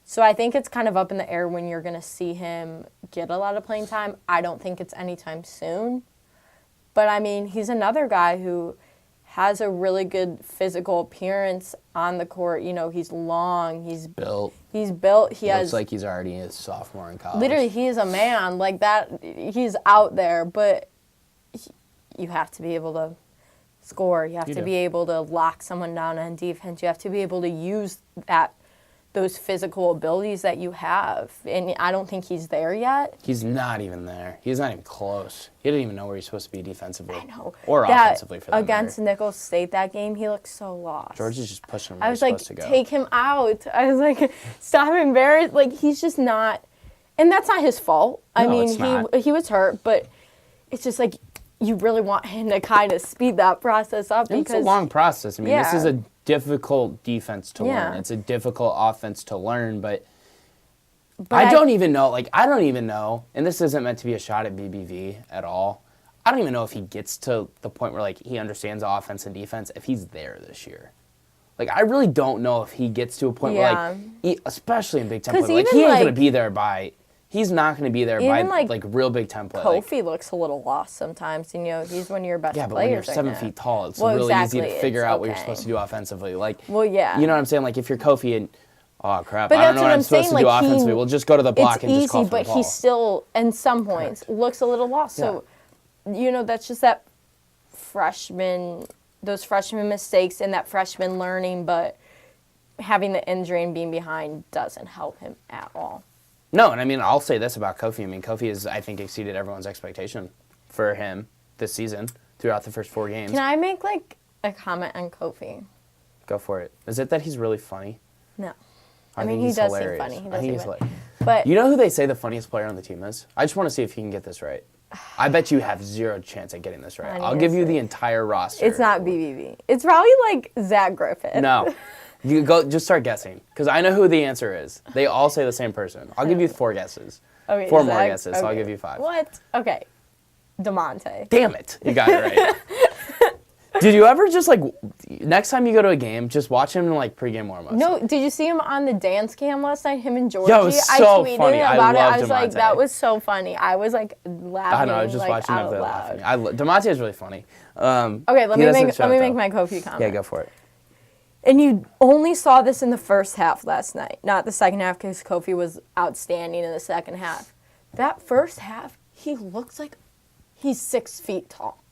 So I think it's kind of up in the air when you're going to see him get a lot of playing time. I don't think it's anytime soon. But, I mean, he's another guy who has a really good physical appearance on the court. He's long. He's built. He looks like he's already a sophomore in college. Literally, he is a man. Like that, he's out there. But you have to be able to score. You have to be able to lock someone down on defense. You have to be able to use those physical abilities that you have. And I don't think he's there yet. He's not even there. He's not even close. He didn't even know where he's supposed to be defensively. I know. Or offensively for that against matter. Nicholls State that game, he looked so lost. George is just pushing him where I he's was supposed to go. take him out. I was like, stop embarrassed. Like, he's just not. And that's not his fault. I mean, he was hurt, but it's just like you really want him to kind of speed that process up. It's a long process. I mean, this is a difficult defense to Yeah. learn. It's a difficult offense to learn, but I don't even know. Like, I don't even know, and this isn't meant to be a shot at BBV at all. I don't even know if he gets to the point where, like, he understands offense and defense if he's there this year. Like, I really don't know if he gets to a point where, like, especially in Big Ten play, like, he ain't going to be there by... He's not going to be there by, like, real Big Ten play. Kofi looks a little lost sometimes. He's one of your best players. Yeah, but when you're 7 feet tall, it's really easy to figure out what you're supposed to do offensively. Like, you know what I'm saying? Like, if you're Kofi and, oh, crap, I don't know what I'm supposed to do offensively. We'll just go to the block and just call for the ball. It's easy, but he still, in some points, looks a little lost. Yeah. So, that's just that those freshman mistakes and that freshman learning, but having the injury and being behind doesn't help him at all. No, and I mean, I'll say this about Kofi. I mean, Kofi has, I think, exceeded everyone's expectation for him this season. throughout the first 4 games. Can I make like a comment on Kofi? Go for it. Is it that he's really funny? No. I I mean, think he he's does hilarious. seem funny. He I does think seem he's funny. hilarious. But You know who they say the funniest player on the team is? I just want to see if you can get this right. I bet you have 0 chance at getting this right. I'll give you the entire roster. it's not BBB. It's probably like Zach Griffin. No. You go. Just start guessing, because I know who the answer is. They all say the same person. I'll give you 4 guesses. Okay, 4 more Zach? guesses, so I'll Okay. give you 5. What? Okay. DeMonte. Damn it. You got it right. Did you ever just, like, next time you go to a game, just watch him in, like, pregame warm-ups? No, did you see him on the dance cam last night? Him and Georgie. Yeah, it was so I tweeted funny. I about it. love I was like, DeMonte. that was so funny. I was like laughing. I know, I was just like, watching out up there loud. laughing. DeMonte is really funny. Okay, let me make my Kofi comment. Yeah, go for it. And you only saw this in the first half last night, not the second half, because Kofi was outstanding in the second half. That first half, he looks like he's 6 feet tall.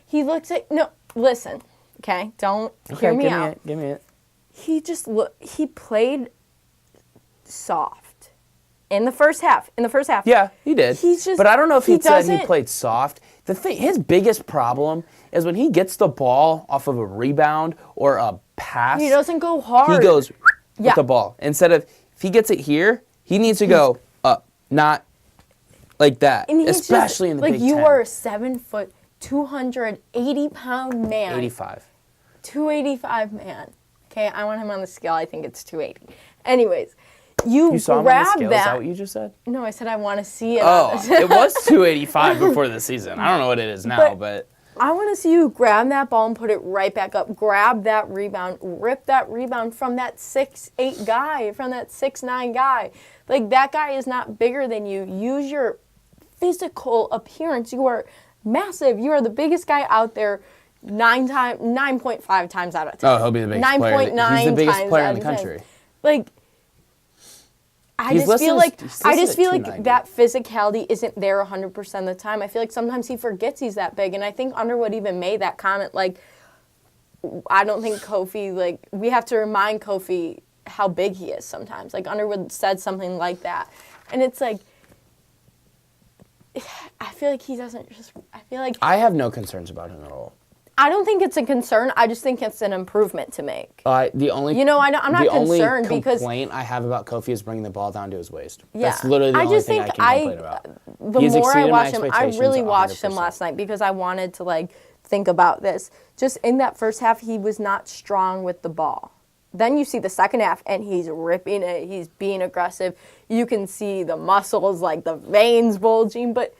He looks like listen, okay, don't hear me out. Give me it. He played soft in the first half. Yeah, he did. But I don't know if he said he played soft. His biggest problem is when he gets the ball off of a rebound or a pass. He doesn't go hard. He goes with the ball. Instead of, if he gets it here, he needs to go up, not like that. And especially in the Big Ten. Like, you are a 7 foot, 280-pound man. 85. 285 man. Okay, I want him on the scale. I think it's 280. Anyways, you saw him on grab the scale? Is that. that what you just said? No, I said I want to see it. Oh, on this. it was 285 before the season. I don't know what it is now, but I want to see you grab that ball and put it right back up. Grab that rebound. Rip that rebound from that 6'8" guy, from that 6'9" guy. Like, that guy is not bigger than you. Use your physical appearance. You are massive. You are the biggest guy out there 9.5 times out of 10. oh, he'll be the biggest player. 9.9 He's the biggest times player out in the of 10. country. Like, I He's just feel listed like at 290. that physicality isn't there 100% of the time. I feel like sometimes he forgets he's that big, and I think Underwood even made that comment. Like, I don't think Kofi, like, we have to remind Kofi how big he is sometimes. Like, Underwood said something like that, and it's like, I feel like he doesn't just. I feel like I have no concerns about him at all. I don't think it's a concern. I just think it's an improvement to make. The only I'm not concerned the only because complaint I have about Kofi is bringing the ball down to his waist. Yeah. That's literally the I only just thing I think can complain about. The He's more I exceeded my watch him, I expectations really watched him 100%. last night because I wanted to like think about this. Just in that first half, he was not strong with the ball. Then you see the second half, and he's ripping it. He's being aggressive. You can see the muscles, like the veins bulging. But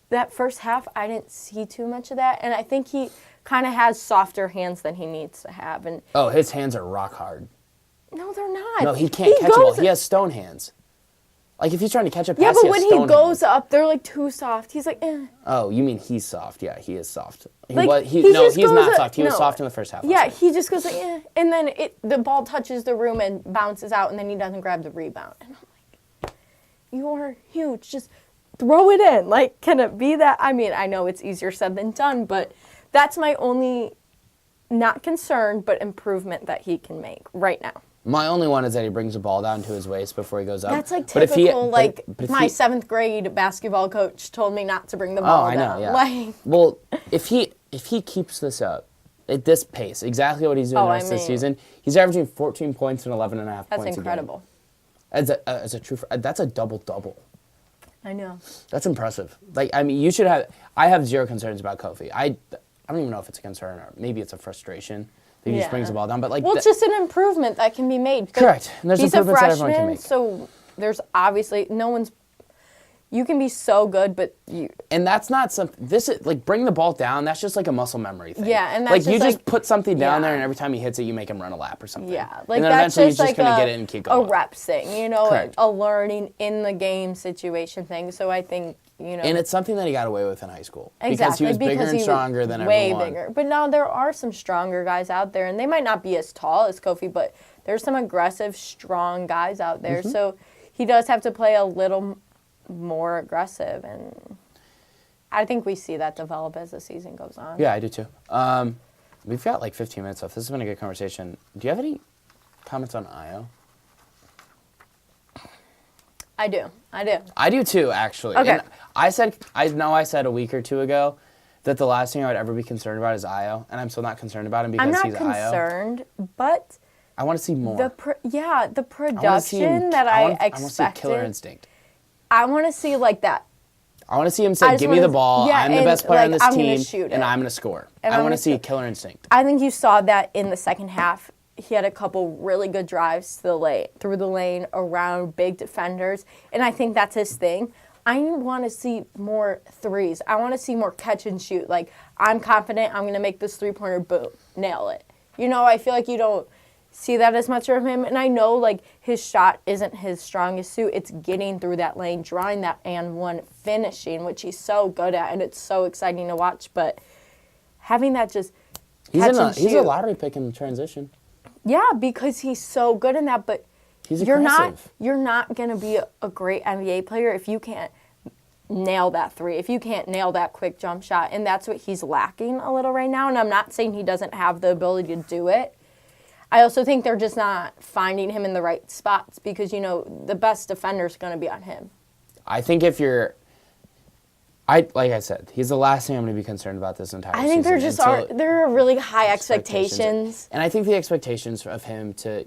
that first half, I didn't see too much of that. And I think he kind of has softer hands than he needs to have. And Oh, his hands are rock hard. no, they're not. No, he can't catch a ball. He has stone hands. Like, if he's trying to catch a pass, Yeah, but he has when he stone goes hands. up, they're like too soft. He's like, eh. Oh, you mean he's soft? Yeah, he is soft. Like, He's just not goes soft. He was no. soft in the first half. Yeah, last night. he just goes like, eh. And then the ball touches the room and bounces out, and then he doesn't grab the rebound. And I'm like, you're huge. Just throw it in. Like, can it be that? I mean, I know it's easier said than done, but that's my only, not concern, but improvement that he can make right now. My only one is that he brings the ball down to his waist before he goes up. That's like But if typical, he- like, but if my he- 7th grade basketball coach told me not to bring the Oh, ball I down. know, yeah. Like, Well, if he keeps this up at this pace, exactly what he's doing the rest of the season, he's averaging 14 points and 11 and a half that's points incredible. a game. As a true, that's a double-double. I know. That's impressive. Like, I mean, you should have. I have 0 concerns about Kofi. I don't even know if it's a concern or maybe it's a frustration that he just brings the ball down. But like, well, it's just an improvement that can be made. because correct. And there's he's a improvements that everyone can freshman, make. so there's obviously no one's. You can be so good, but you. And that's not something. This is like bring the ball down. That's just like a muscle memory thing. Yeah, and that's like you just, just like- put something down yeah. there, and every time he hits it, you make him run a lap or something. Yeah, like and then that's eventually just he's like just gonna a, get it and keep a going. reps thing, you know, Correct. a learning in the game situation thing. So I think you know. And it's something that he got away with in high school because exactly he was bigger and stronger than way everyone. bigger. But now there are some stronger guys out there, and they might not be as tall as Kofi, but there's some aggressive, strong guys out there. Mm-hmm. So he does have to play a little more aggressive, and I think we see that develop as the season goes on. Yeah, I do too. We've got like 15 minutes left. This has been a good conversation. Do you have any comments on Io? I do. I do too, actually. Okay. And I said a week or two ago that the last thing I would ever be concerned about is Io, and I'm still not concerned about him because I'm not he's Io. concerned, but I want to see more. the production that I expected. I want to see killer instinct. I want to see like that. I want to see him say, "Give me the ball. Yeah, I'm the best player on this I'm team, gonna shoot and it. I'm going to score." And I I'm want to gonna see shoot. killer instinct. I think you saw that in the second half. He had a couple really good drives to the lane, through the lane, around big defenders, and I think that's his thing. I want to see more threes. I want to see more catch and shoot. Like, I'm confident I'm going to make this three-pointer, boom, nail it. You know, I feel like you don't see that as much from him. And I know, like, his shot isn't his strongest suit. It's getting through that lane, drawing that and one, finishing, which he's so good at, and it's so exciting to watch. But having that just He's catch a lottery pick in the transition. Yeah, because he's so good in that, but you're not going to be a great NBA player if you can't nail that three, if you can't nail that quick jump shot, and that's what he's lacking a little right now, and I'm not saying he doesn't have the ability to do it. I also think they're just not finding him in the right spots because, you know, the best defender's going to be on him. I think if you're... like I said, he's the last thing I'm going to be concerned about this entire season. I think there are really high expectations. And I think the expectations of him to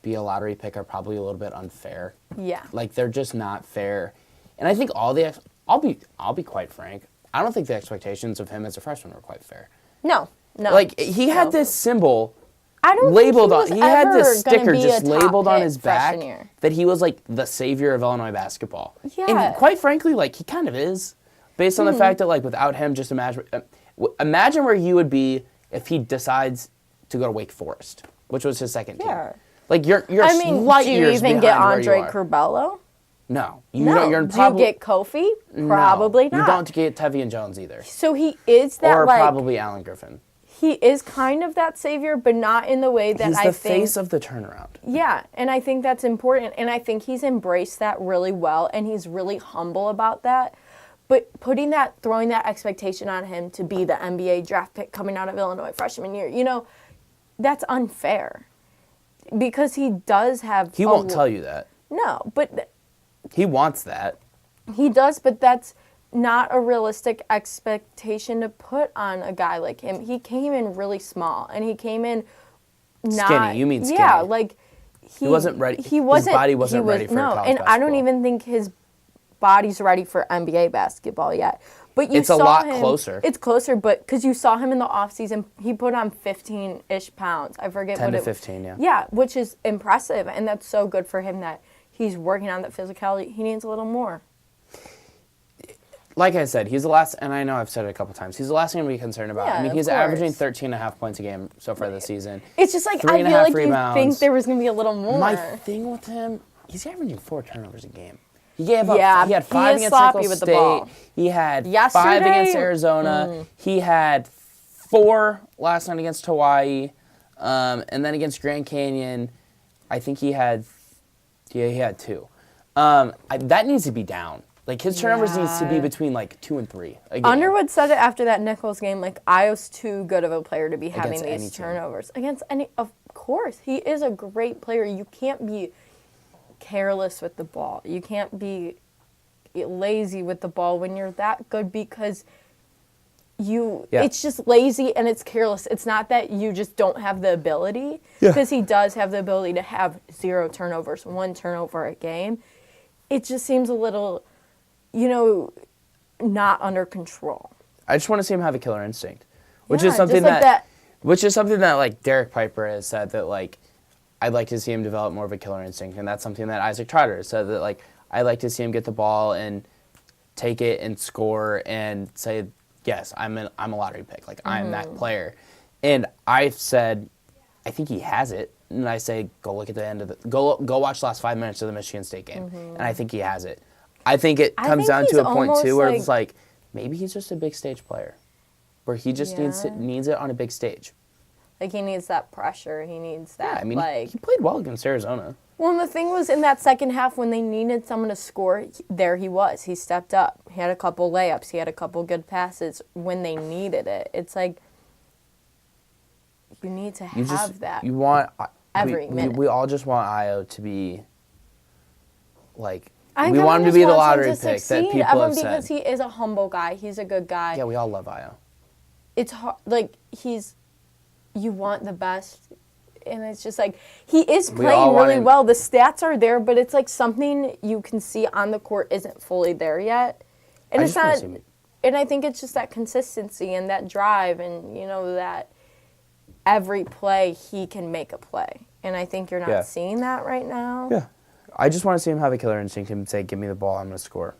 be a lottery pick are probably a little bit unfair. Yeah. Like, they're just not fair. And I think I'll be quite frank, I don't think the expectations of him as a freshman were quite fair. No. Like, he had this symbol I don't labeled think he had this sticker just labeled on his back year. that he was, like, the savior of Illinois basketball. Yeah. And quite frankly, like, he kind of is. Based on the fact that, like, without him, just imagine where you would be if he decides to go to Wake Forest, which was his second team. Yeah. Like, you're I mean, light do you years even get behind where Andre you are. Curbelo? No. Do you get Kofi? Probably no. not. You don't get Tevian Jones either. So he is that, or like... probably Alan Griffin. He is kind of that savior, but not in the way that He's I the think... face of the turnaround. Yeah, and I think that's important, and I think he's embraced that really well, and he's really humble about that. But throwing that expectation on him to be the NBA draft pick coming out of Illinois freshman year, you know, that's unfair. Because he does have... He won't tell you that. No, but... He wants that. He does, but that's not a realistic expectation to put on a guy like him. He came in really small, and he came in not... Skinny, you mean skinny. Yeah, like... He wasn't ready. His body wasn't ready for college basketball. I don't even think his body's ready for NBA basketball yet. But it's a lot closer. It's closer, but because you saw him in the offseason, he put on 15-ish pounds. I forget 10 what to it 15, yeah. Yeah, which is impressive, and that's so good for him that he's working on that physicality. He needs a little more. Like I said, he's the last, and I know I've said it a couple times, he's the last thing to be concerned about. Yeah, I mean, of he's course. averaging 13.5 points a game so far this season. It's just like, I feel 3.5 like rebounds. you think there was going to be a little more. My thing with him, he's averaging 4 turnovers a game. He gave up. Yeah, he had he 5 is against sloppy Nicholls with the State. ball. He had 5 Yesterday? against Arizona. He had 4 last night against Hawaii, and then against Grand Canyon, I think he had 2. That needs to be down. Like, his turnovers needs to be between, like, 2 and 3 a game. Underwood said it after that Nicholls game, like, Io's too good of a player to be having Against these any turnovers. Against any, of course. He is a great player. You can't be careless with the ball. You can't be lazy with the ball when you're that good because it's just lazy and it's careless. It's not that you just don't have the ability, because he does have the ability to have 0 turnovers, 1 turnover a game. It just seems a little, not under control. I just want to see him have a killer instinct, which is something which is something that, like, Derek Piper has said that, like, I'd like to see him develop more of a killer instinct, and that's something that Isaac Trotter has said that, like, I'd like to see him get the ball and take it and score and say, yes, I'm a lottery pick, like, I'm that player. And I've said, I think he has it, and I say, go look at the end of go watch the last 5 minutes of the Michigan State game, and I think he has it. I think it comes down to a point too where it's like maybe he's just a big stage player, where he just needs it on a big stage. Like, he needs that pressure. He needs that. Yeah, I mean, he played well against Arizona. Well, and the thing was, in that second half, when they needed someone to score, there he was. He stepped up. He had a couple layups. He had a couple good passes when they needed it. It's like, you need to have that. You want every minute. We all just want Io to be, like, We want him to be the lottery pick that people have said. Because he is a humble guy. He's a good guy. Yeah, we all love Io. It's hard, like, you want the best, and it's just like, he is playing really well. The stats are there, but it's like something you can see on the court isn't fully there yet. And it's not, and I think it's just that consistency and that drive and, that every play he can make a play. And I think you're not seeing that right now. Yeah. I just want to see him have a killer instinct and say, give me the ball, I'm going to score.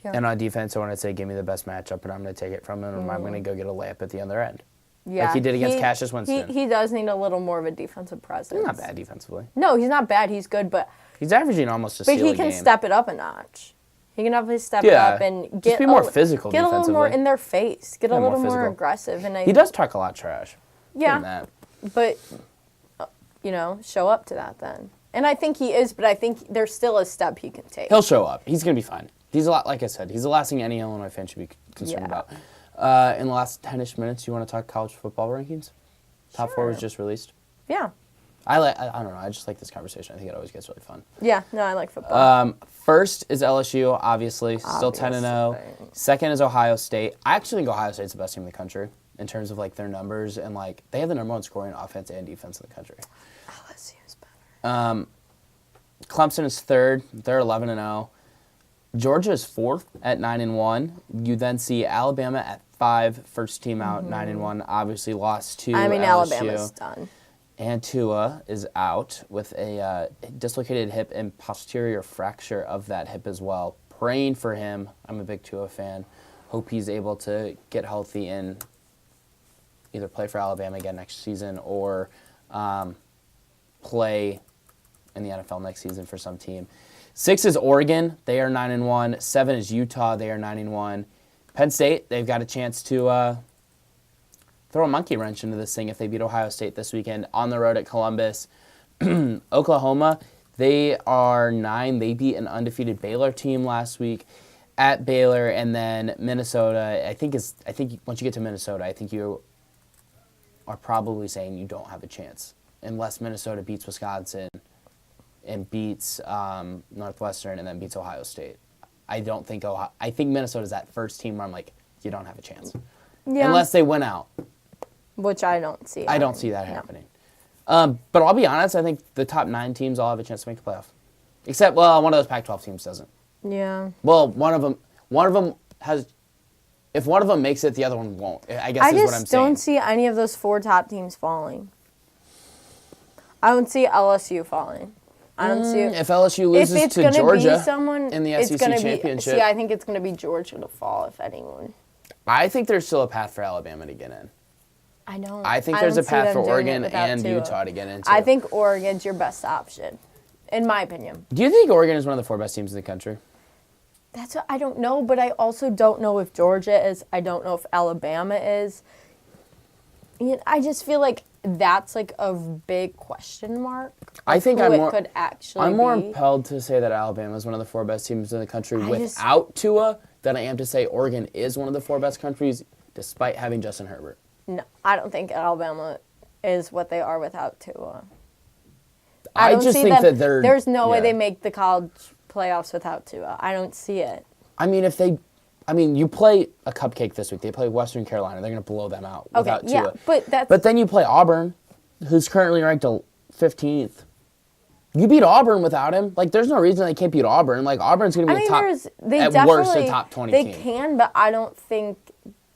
Yeah. And on defense, I want to say, give me the best matchup, and I'm going to take it from him, and I'm going to go get a layup at the other end. Yeah. Like he did against Cassius Winston. He does need a little more of a defensive presence. He's not bad defensively. No, he's not bad. He's good, but... He's averaging almost a steal a game. But he can step it up a notch. He can definitely step it up and just be more physical get defensively. a little more in their face. Get a little more aggressive. And he does talk a lot of trash. Yeah, but, show up to that then. And I think he is, but I think there's still a step he can take. He'll show up. He's going to be fine. He's a lot, like I said, he's the last thing any Illinois fan should be concerned about. In the last 10-ish minutes, you want to talk college football rankings? Top 4 was just released. Yeah. I don't know. I just like this conversation. I think it always gets really fun. Yeah. No, I like football. First is LSU, obviously. Still 10-0. Second is Ohio State. I actually think Ohio State's the best team in the country in terms of, their numbers. And, they have the number one scoring offense and defense in the country. LSU is better. Clemson is third. They're 11-0. Georgia is fourth at 9-1. You then see Alabama at 5, first team out, 9-1. Obviously lost to LSU. Alabama's done. And Tua is out with a dislocated hip and posterior fracture of that hip as well. Praying for him. I'm a big Tua fan. Hope he's able to get healthy and either play for Alabama again next season or play in the NFL next season for some team. 6 is Oregon. They are 9-1. 7 is Utah. They are 9-1. Penn State, they've got a chance to throw a monkey wrench into this thing if they beat Ohio State this weekend on the road at Columbus. Oklahoma, they are 9. They beat an undefeated Baylor team last week at Baylor, and then Minnesota. I think once you get to Minnesota, I think you are probably saying you don't have a chance unless Minnesota beats Wisconsin and beats Northwestern and then beats Ohio State. I think Minnesota's that first team where I'm like, you don't have a chance. Yeah. Unless they win out. Which I don't see. I don't see that happening. But I'll be honest, I think the top 9 teams all have a chance to make the playoff. Except, one of those Pac-12 teams doesn't. Yeah. Well, one of them has... If one of them makes it, the other one won't. I guess is what I'm saying. I just don't see any of those 4 top teams falling. I don't see LSU falling. I don't see it. If LSU loses to Georgia in the SEC championship. I think it's going to be Georgia to fall, if anyone. I think there's still a path for Alabama to get in. I think there's a path for Oregon and Utah to get into. I think Oregon's your best option, in my opinion. Do you think Oregon is one of the 4 best teams in the country? That's what I don't know, but I also don't know if Georgia is. I don't know if Alabama is. I just feel like that's a big question mark. I think I'm more impelled to say that Alabama is one of the 4 best teams in the country without Tua than I am to say Oregon is one of the 4 best countries despite having Justin Herbert. No, I don't think Alabama is what they are without Tua. I just think that there's no way they make the college playoffs without Tua. I don't see it. You play a cupcake this week. They play Western Carolina. They're going to blow them out without Tua. But then you play Auburn, who's currently ranked 15th. You beat Auburn without him. There's no reason they can't beat Auburn. Auburn's going to be at worst a top 20 team. They can, but I don't think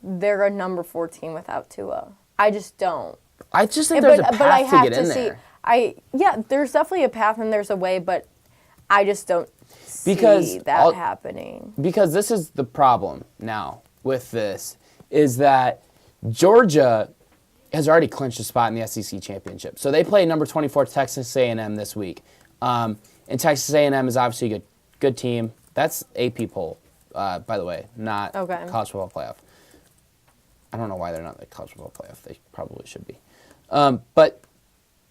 they're a number 4 team without Tua. I just don't. I just think there's a path to get in there. There's definitely a path and there's a way, but I just don't see that happening. Because this is the problem now with this, is that Georgia has already clinched a spot in the SEC championship. So they play number 24 Texas A&M this week. And Texas A&M is obviously a good team. That's AP poll, by the way, not college football playoff. I don't know why they're not in the college football playoff. They probably should be. But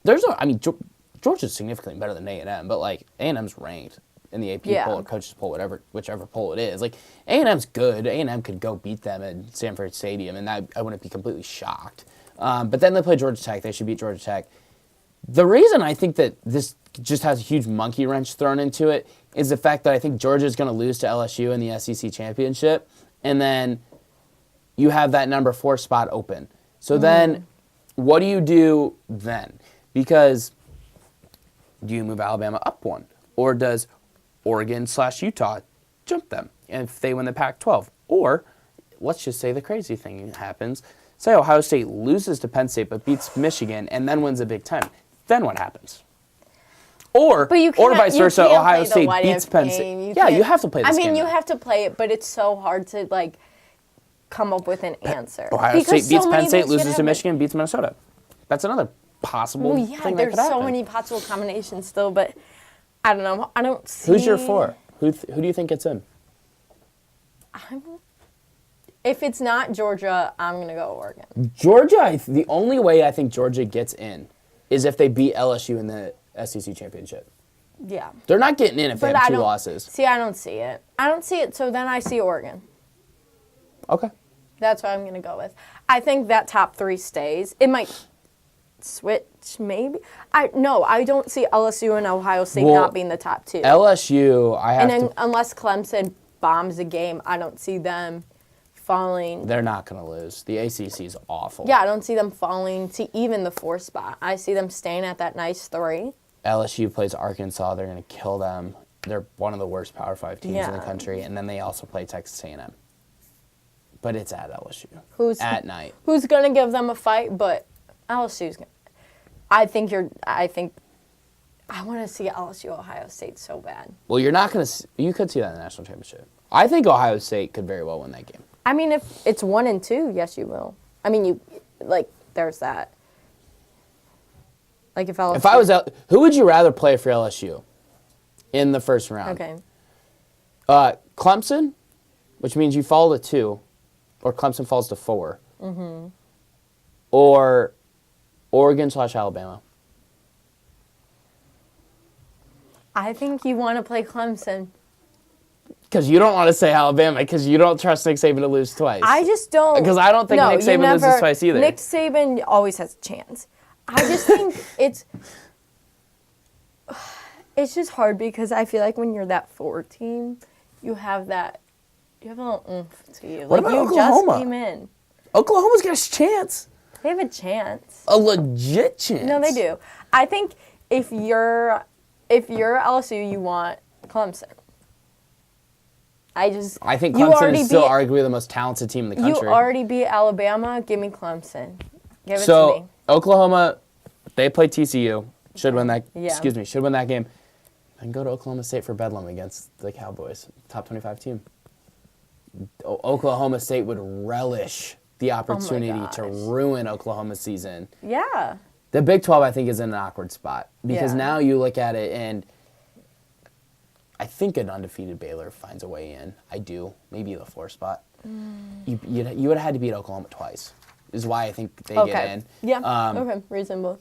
Georgia's significantly better than A&M, but A&M's ranked in the AP poll or coaches poll, whichever poll it is. A&M's good. A&M could go beat them at Sanford Stadium, and I wouldn't be completely shocked. But then they play Georgia Tech. They should beat Georgia Tech. The reason I think that this just has a huge monkey wrench thrown into it is the fact that I think Georgia's going to lose to LSU in the SEC championship, and then you have that number 4 spot open. So then, what do you do then? Because do you move Alabama up 1? Or does Oregon/Utah jump them if they win the Pac-12? Or, let's just say the crazy thing happens. Say Ohio State loses to Penn State but beats Michigan and then wins the Big Ten. Then what happens? Or vice versa, Ohio State beats Penn State. Yeah, you have to play this game. You have to play it, but it's so hard to, like, come up with an answer. Ohio State beats Penn State, loses to Michigan, beats Minnesota. That's another possible thing that could happen. There's so many possible combinations still, but I don't know. I don't see... Who's your 4? Who do you think gets in? If it's not Georgia, I'm going to go Oregon. Georgia, the only way I think Georgia gets in is if they beat LSU in the SEC championship. Yeah. They're not getting in if they have 2 losses. See, I don't see it. I don't see it, so then I see Oregon. Okay. That's what I'm going to go with. I think that top 3 stays. It might switch, maybe. I don't see LSU and Ohio State not being the top 2. LSU, unless Clemson bombs a game, I don't see them falling. They're not going to lose. The ACC is awful. Yeah, I don't see them falling to even the 4th spot. I see them staying at that nice 3. LSU plays Arkansas. They're going to kill them. They're one of the worst Power 5 teams in the country. And then they also play Texas A&M. But it's at LSU. At night. Who's going to give them a fight? But LSU's going to. I want to see LSU Ohio State so bad. Well, you're not going to. You could see that in the national championship. I think Ohio State could very well win that game. I mean, if it's 1 and 2, yes, you will. I mean, there's that. Like if LSU. If I was who would you rather play for LSU in the first round? Okay. Clemson, which means you fall to 2, or Clemson falls to 4. Mm-hmm. Or Oregon/Alabama. I think you want to play Clemson. Because you don't want to say Alabama, because you don't trust Nick Saban to lose twice. I just don't. Because I don't think Nick Saban loses twice either. Nick Saban always has a chance. I just think it's just hard because I feel like when you're that 4 team, you have a little oomph to you. What about Oklahoma? Just came in. Oklahoma's got a chance. They have a chance. A legit chance. No, they do. I think if you're LSU, you want Clemson. I think Clemson is still arguably the most talented team in the country. You already beat Alabama. Give me Clemson. Give it to me. Oklahoma, they play TCU. Should win that. Yeah. Should win that game. And go to Oklahoma State for Bedlam against the Cowboys, top 25 team. Oklahoma State would relish the opportunity to ruin Oklahoma's season. Yeah. The Big 12, I think, is in an awkward spot because now you look at it and I think an undefeated Baylor finds a way in. I do. Maybe the 4 spot. You would have had to beat Oklahoma twice, is why I think they get in. Yeah, okay, reasonable.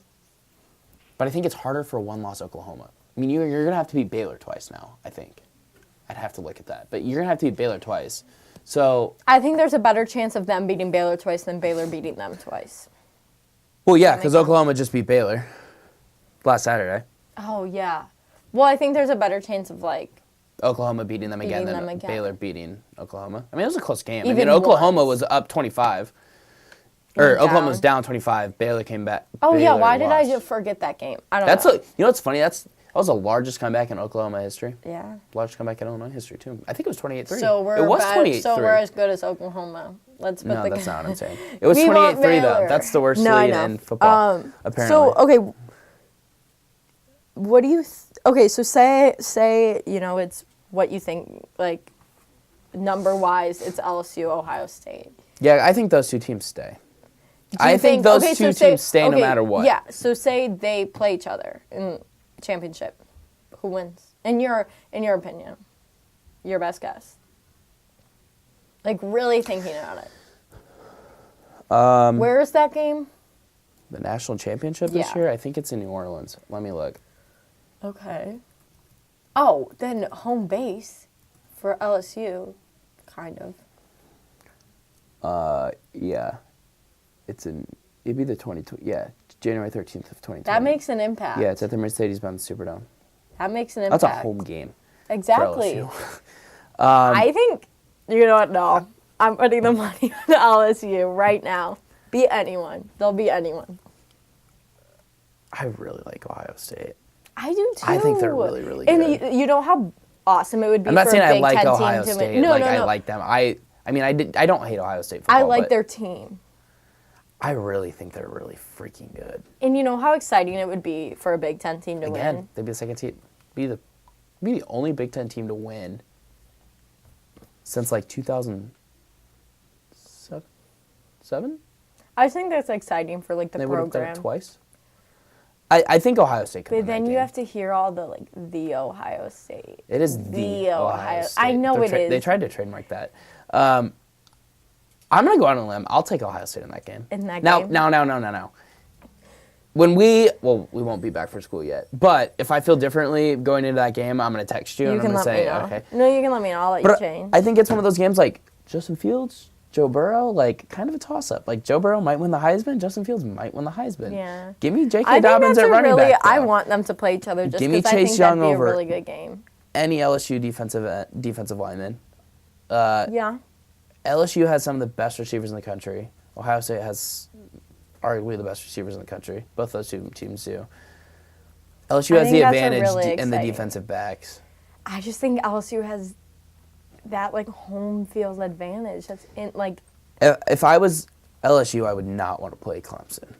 But I think it's harder for a 1-loss Oklahoma. I mean, you're going to have to beat Baylor twice now, I think. I'd have to look at that. But you're going to have to beat Baylor twice. So I think there's a better chance of them beating Baylor twice than Baylor beating them twice. Well, yeah, because Oklahoma just beat Baylor last Saturday. Oh, yeah. Well, I think there's a better chance of, Oklahoma beating them again than Baylor beating Oklahoma. I mean, it was a close game. Even Oklahoma was up 25. Or Oklahoma was down 25. Baylor came back. Oh, yeah. Why did I just forget that game? I don't know. You know what's funny? That was the largest comeback in Oklahoma history. Yeah. Largest comeback in Illinois history, too. I think it was 28-3. So we're as good as Oklahoma. Let's put No, that's not what I'm saying. It was 28-3, though. That's the worst lead in football, apparently. So, okay. What do you... okay, so say, it's what you think, number-wise, it's LSU, Ohio State. Yeah, I think those 2 teams stay. I think those two teams stay no matter what. Yeah, so say they play each other in championship. Who wins? In your opinion. Your best guess. Really thinking about it. Where is that game? The national championship this year? I think it's in New Orleans. Let me look. Okay. Oh, then home base for LSU, kind of. Yeah. It'd be the January 13th of 2020. That makes an impact. Yeah, it's at the Mercedes-Benz Superdome. That makes an impact. That's a home game. Exactly. LSU. I think, you know what, no. I'm putting the money on LSU right now. Beat anyone. They'll beat anyone. I really like Ohio State. I do too. I think they're really, really And good. you know how awesome it would be I'm not for saying a I Big like Ten Ohio team to State. win. No, I no. like them. I don't hate Ohio State football. I like but their team. I really think they're really freaking good. And you know how exciting it would be for a Big Ten team to Again, win? they'd be the second team. Be the only Big Ten team to win since like 2007. I think that's exciting for like the They would have done program. it twice. I think Ohio State could win But then that you game. have to hear all the the Ohio State. It is the Ohio State. I know it is. They tried to trademark that. I'm gonna go out on a limb. I'll take Ohio State in that game. In that now, game? No. When we won't be back for school yet. But if I feel differently going into that game, I'm gonna text you and I'm You can gonna let say, me know. okay. No, you can let me know. I'll let you But change. I think it's one of those games like Justin Fields, Joe Burrow, like kind of a toss-up. Like Joe Burrow might win the Heisman, Justin Fields might win the Heisman. Yeah. Give me J.K. I think Dobbins that's at a running really. back. I though. want them to play each other just Give me because I Chase think Young that'd be over a really good game. Any LSU defensive lineman. Yeah. LSU has some of the best receivers in the country. Ohio State has arguably the best receivers in the country. Both those two teams do. LSU I has think the that's a advantage really in the exciting- defensive backs. I just think LSU has that like home field advantage. That's in like If I was LSU, I would not want to play Clemson.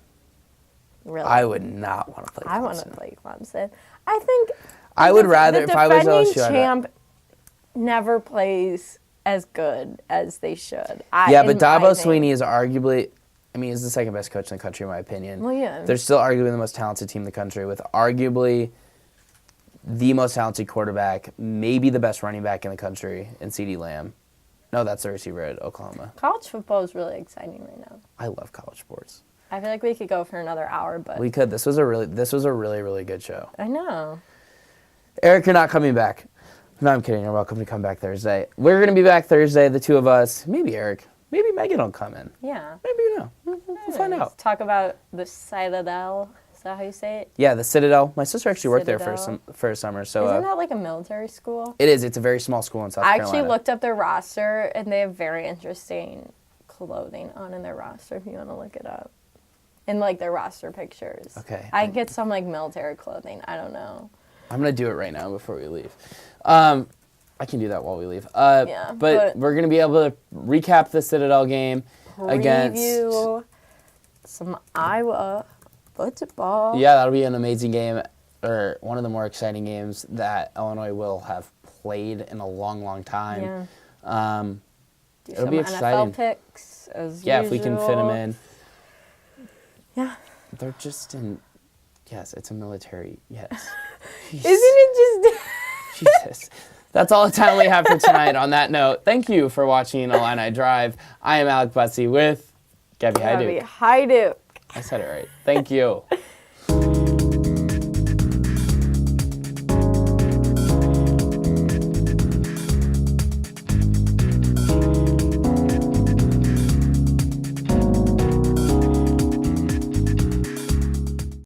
really. I would not want to play Clemson. I want to play Clemson. I think I would the- rather, the if I was defending LSU, I'd champ never plays as good as they should. Yeah, but in my Dabo opinion. Swinney is arguably, he's the second best coach in the country, in my opinion. Well, yeah. They're still arguably the most talented team in the country with arguably the most talented quarterback, maybe the best running back in the country, in CeeDee Lamb. No, that's the receiver at Oklahoma. College football is really exciting right now. I love college sports. I feel like we could go for another hour, but We could. This was a really, really good show. I know. Eric, you're not coming back. No, I'm kidding. You're welcome to come back Thursday. We're going to be back Thursday, the two of us. Maybe Eric. Maybe Megan will come in. Yeah. Maybe you know. We'll find out. Talk about the Citadel. Is that how you say it? Yeah, the Citadel. My sister actually worked there Citadel. for a summer. So Isn't that like a military school? it is. It's a very small school in South I Carolina. actually looked up their roster, and they have very interesting clothing on in their roster if you want to look it up. In like their roster pictures. Okay. I get some like military clothing. I don't know. I'm going to do it right now before we leave. I can do that while we leave. Yeah, but but- we're going to be able to recap the Citadel game against... Preview some Iowa football. Yeah, that'll be an amazing game, or one of the more exciting games that Illinois will have played in a long, long time. Yeah. Do Do it'll some be NFL exciting. picks as Yeah, usual. if we can fit them in. Yeah. They're just in... Yes, it's a military... Yes. Isn't it just... Jesus. That's all the time we have for tonight. On that note, thank you for watching Illini Drive. I am Alec Busse with Gabby Hajduk. Hajduk. I said it right. Thank you.